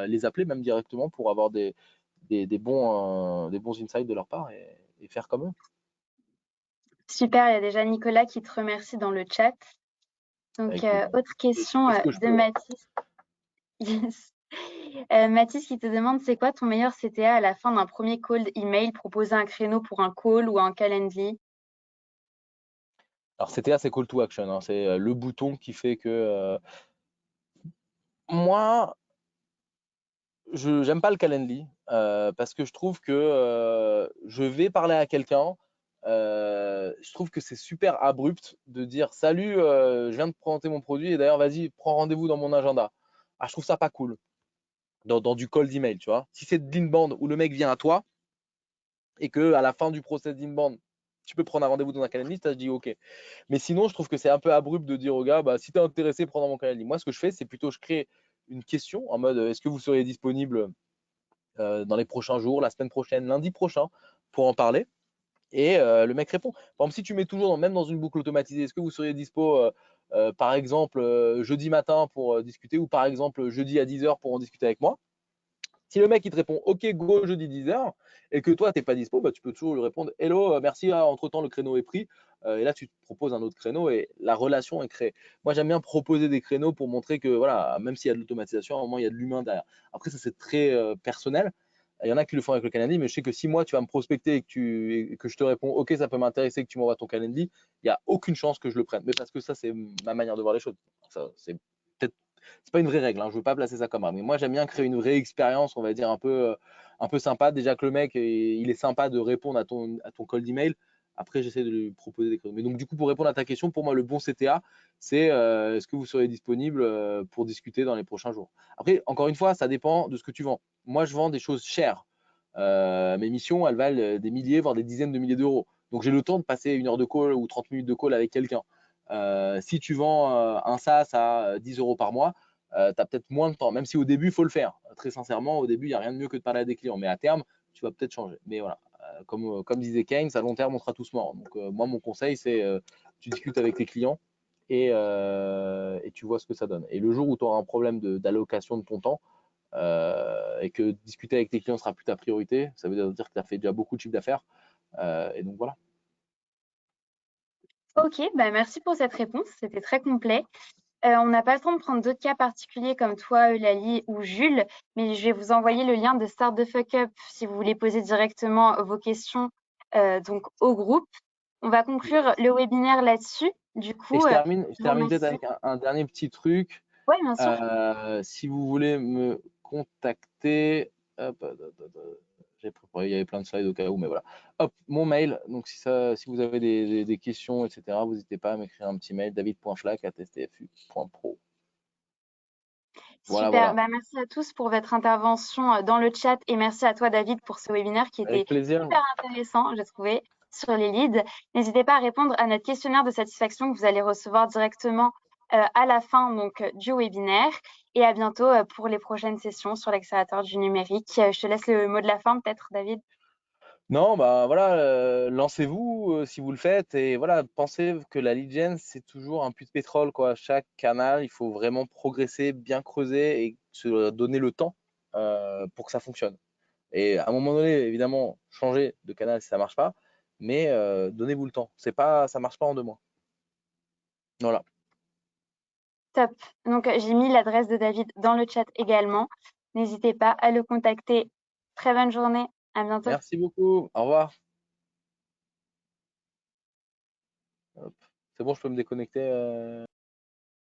les appeler même directement pour avoir des bons insights de leur part et faire comme eux.
Super, il y a déjà Nicolas qui te remercie dans le chat. Donc,
Avec plaisir.
autre
Je
question
fais ce que je
de
peux, hein.
Mathis. Yes. Mathis qui te demande c'est quoi ton meilleur CTA à la fin d'un premier call email, proposer un créneau pour un call ou un Calendly?
Alors CTA, c'est call to action, hein. C'est le bouton qui fait que moi, je j'aime pas le Calendly parce que je trouve que je vais parler à quelqu'un. Je trouve que c'est super abrupt de dire salut, je viens de présenter mon produit et d'ailleurs vas-y prends rendez-vous dans mon agenda. Ah, je trouve ça pas cool dans du call d'email, tu vois. Si c'est de l'inbound où le mec vient à toi et que à la fin du process d'inbound tu peux prendre un rendez-vous dans un Calendly, ça je dis ok. Mais sinon, je trouve que c'est un peu abrupt de dire au gars, bah, si tu es intéressé, prends dans mon Calendly. Moi, ce que je fais, c'est plutôt je crée une question en mode est-ce que vous seriez disponible dans les prochains jours, la semaine prochaine, lundi prochain, pour en parler. Et le mec répond. Par exemple, si tu mets toujours, même dans une boucle automatisée, est-ce que vous seriez dispo, par exemple, jeudi matin pour discuter ou par exemple jeudi à 10h pour en discuter avec moi. Si le mec il te répond OK, go jeudi 10h et que toi tu n'es pas dispo, bah, tu peux toujours lui répondre hello, merci, entre-temps le créneau est pris. Et là tu te proposes un autre créneau et la relation est créée. Moi j'aime bien proposer des créneaux pour montrer que voilà, même s'il y a de l'automatisation, à un moment il y a de l'humain derrière. Après ça c'est très personnel. Il y en a qui le font avec le Calendly, mais je sais que si moi tu vas me prospecter et que je te réponds OK, ça peut m'intéresser que tu m'envoies ton Calendly, il n'y a aucune chance que je le prenne. Mais parce que ça c'est ma manière de voir les choses. Ça, c'est peut-être c'est pas une vraie règle, hein, je veux pas placer ça comme ça. Mais moi, j'aime bien créer une vraie expérience, on va dire, un peu sympa. Déjà que le mec, il est sympa de répondre à ton call d'email. Après, j'essaie de lui proposer des créneaux. Mais donc, du coup, pour répondre à ta question, pour moi, le bon CTA, c'est est-ce que vous serez disponible pour discuter dans les prochains jours. Après, encore une fois, ça dépend de ce que tu vends. Moi, je vends des choses chères. Mes missions, elles valent des milliers, voire des dizaines de milliers d'euros. Donc, j'ai le temps de passer une heure de call ou 30 minutes de call avec quelqu'un. Si tu vends un SaaS à 10 euros par mois, tu as peut-être moins de temps, même si au début, il faut le faire. Très sincèrement, au début, il n'y a rien de mieux que de parler à des clients. Mais à terme, tu vas peut-être changer. Mais voilà, comme disait Keynes, à long terme, on sera tous morts. Donc, moi, mon conseil, c'est tu discutes avec tes clients et tu vois ce que ça donne. Et le jour où tu auras un problème d'allocation de ton temps et que discuter avec tes clients sera plus ta priorité, ça veut dire que tu as fait déjà beaucoup de chiffre d'affaires. Et donc, voilà.
Ok, bah merci pour cette réponse, c'était très complet. On n'a pas le temps de prendre d'autres cas particuliers comme toi, Eulalie ou Jules, mais je vais vous envoyer le lien de Start the Fuck Up si vous voulez poser directement vos questions donc au groupe. On va conclure le webinaire là-dessus. Du
Et
coup,
je
je vous
termine peut-être
remercie.
avec un dernier petit truc.
Oui, bien sûr.
Si vous voulez me contacter, hop, j'ai préparé, il y avait plein de slides au cas où, mais voilà. Hop, mon mail. Donc si vous avez des questions, etc., vous n'hésitez pas à m'écrire un petit mail, david.flac@stfu.pro. Voilà,
Super.
voilà.
Bah, merci à tous pour votre intervention dans le chat et merci à toi, David, pour ce webinaire qui était
Avec plaisir.
super intéressant, j'ai trouvé, sur les leads. N'hésitez pas à répondre à notre questionnaire de satisfaction que vous allez recevoir directement à la fin donc, du webinaire. Et à bientôt pour les prochaines sessions sur l'accélérateur du numérique. Je te laisse le mot de la fin, peut-être, David.
Non, bah voilà, lancez-vous si vous le faites et voilà, pensez que la lead gen c'est toujours un puits de pétrole quoi. Chaque canal, il faut vraiment progresser, bien creuser et se donner le temps pour que ça fonctionne. Et à un moment donné, évidemment, changer de canal si ça marche pas, mais donnez-vous le temps. C'est pas, ça marche pas en 2 mois. Voilà.
Top. Donc, j'ai mis l'adresse de David dans le chat également. N'hésitez pas à le contacter. Très bonne journée. À bientôt.
Merci beaucoup. Au revoir. Hop. C'est bon, je peux me déconnecter.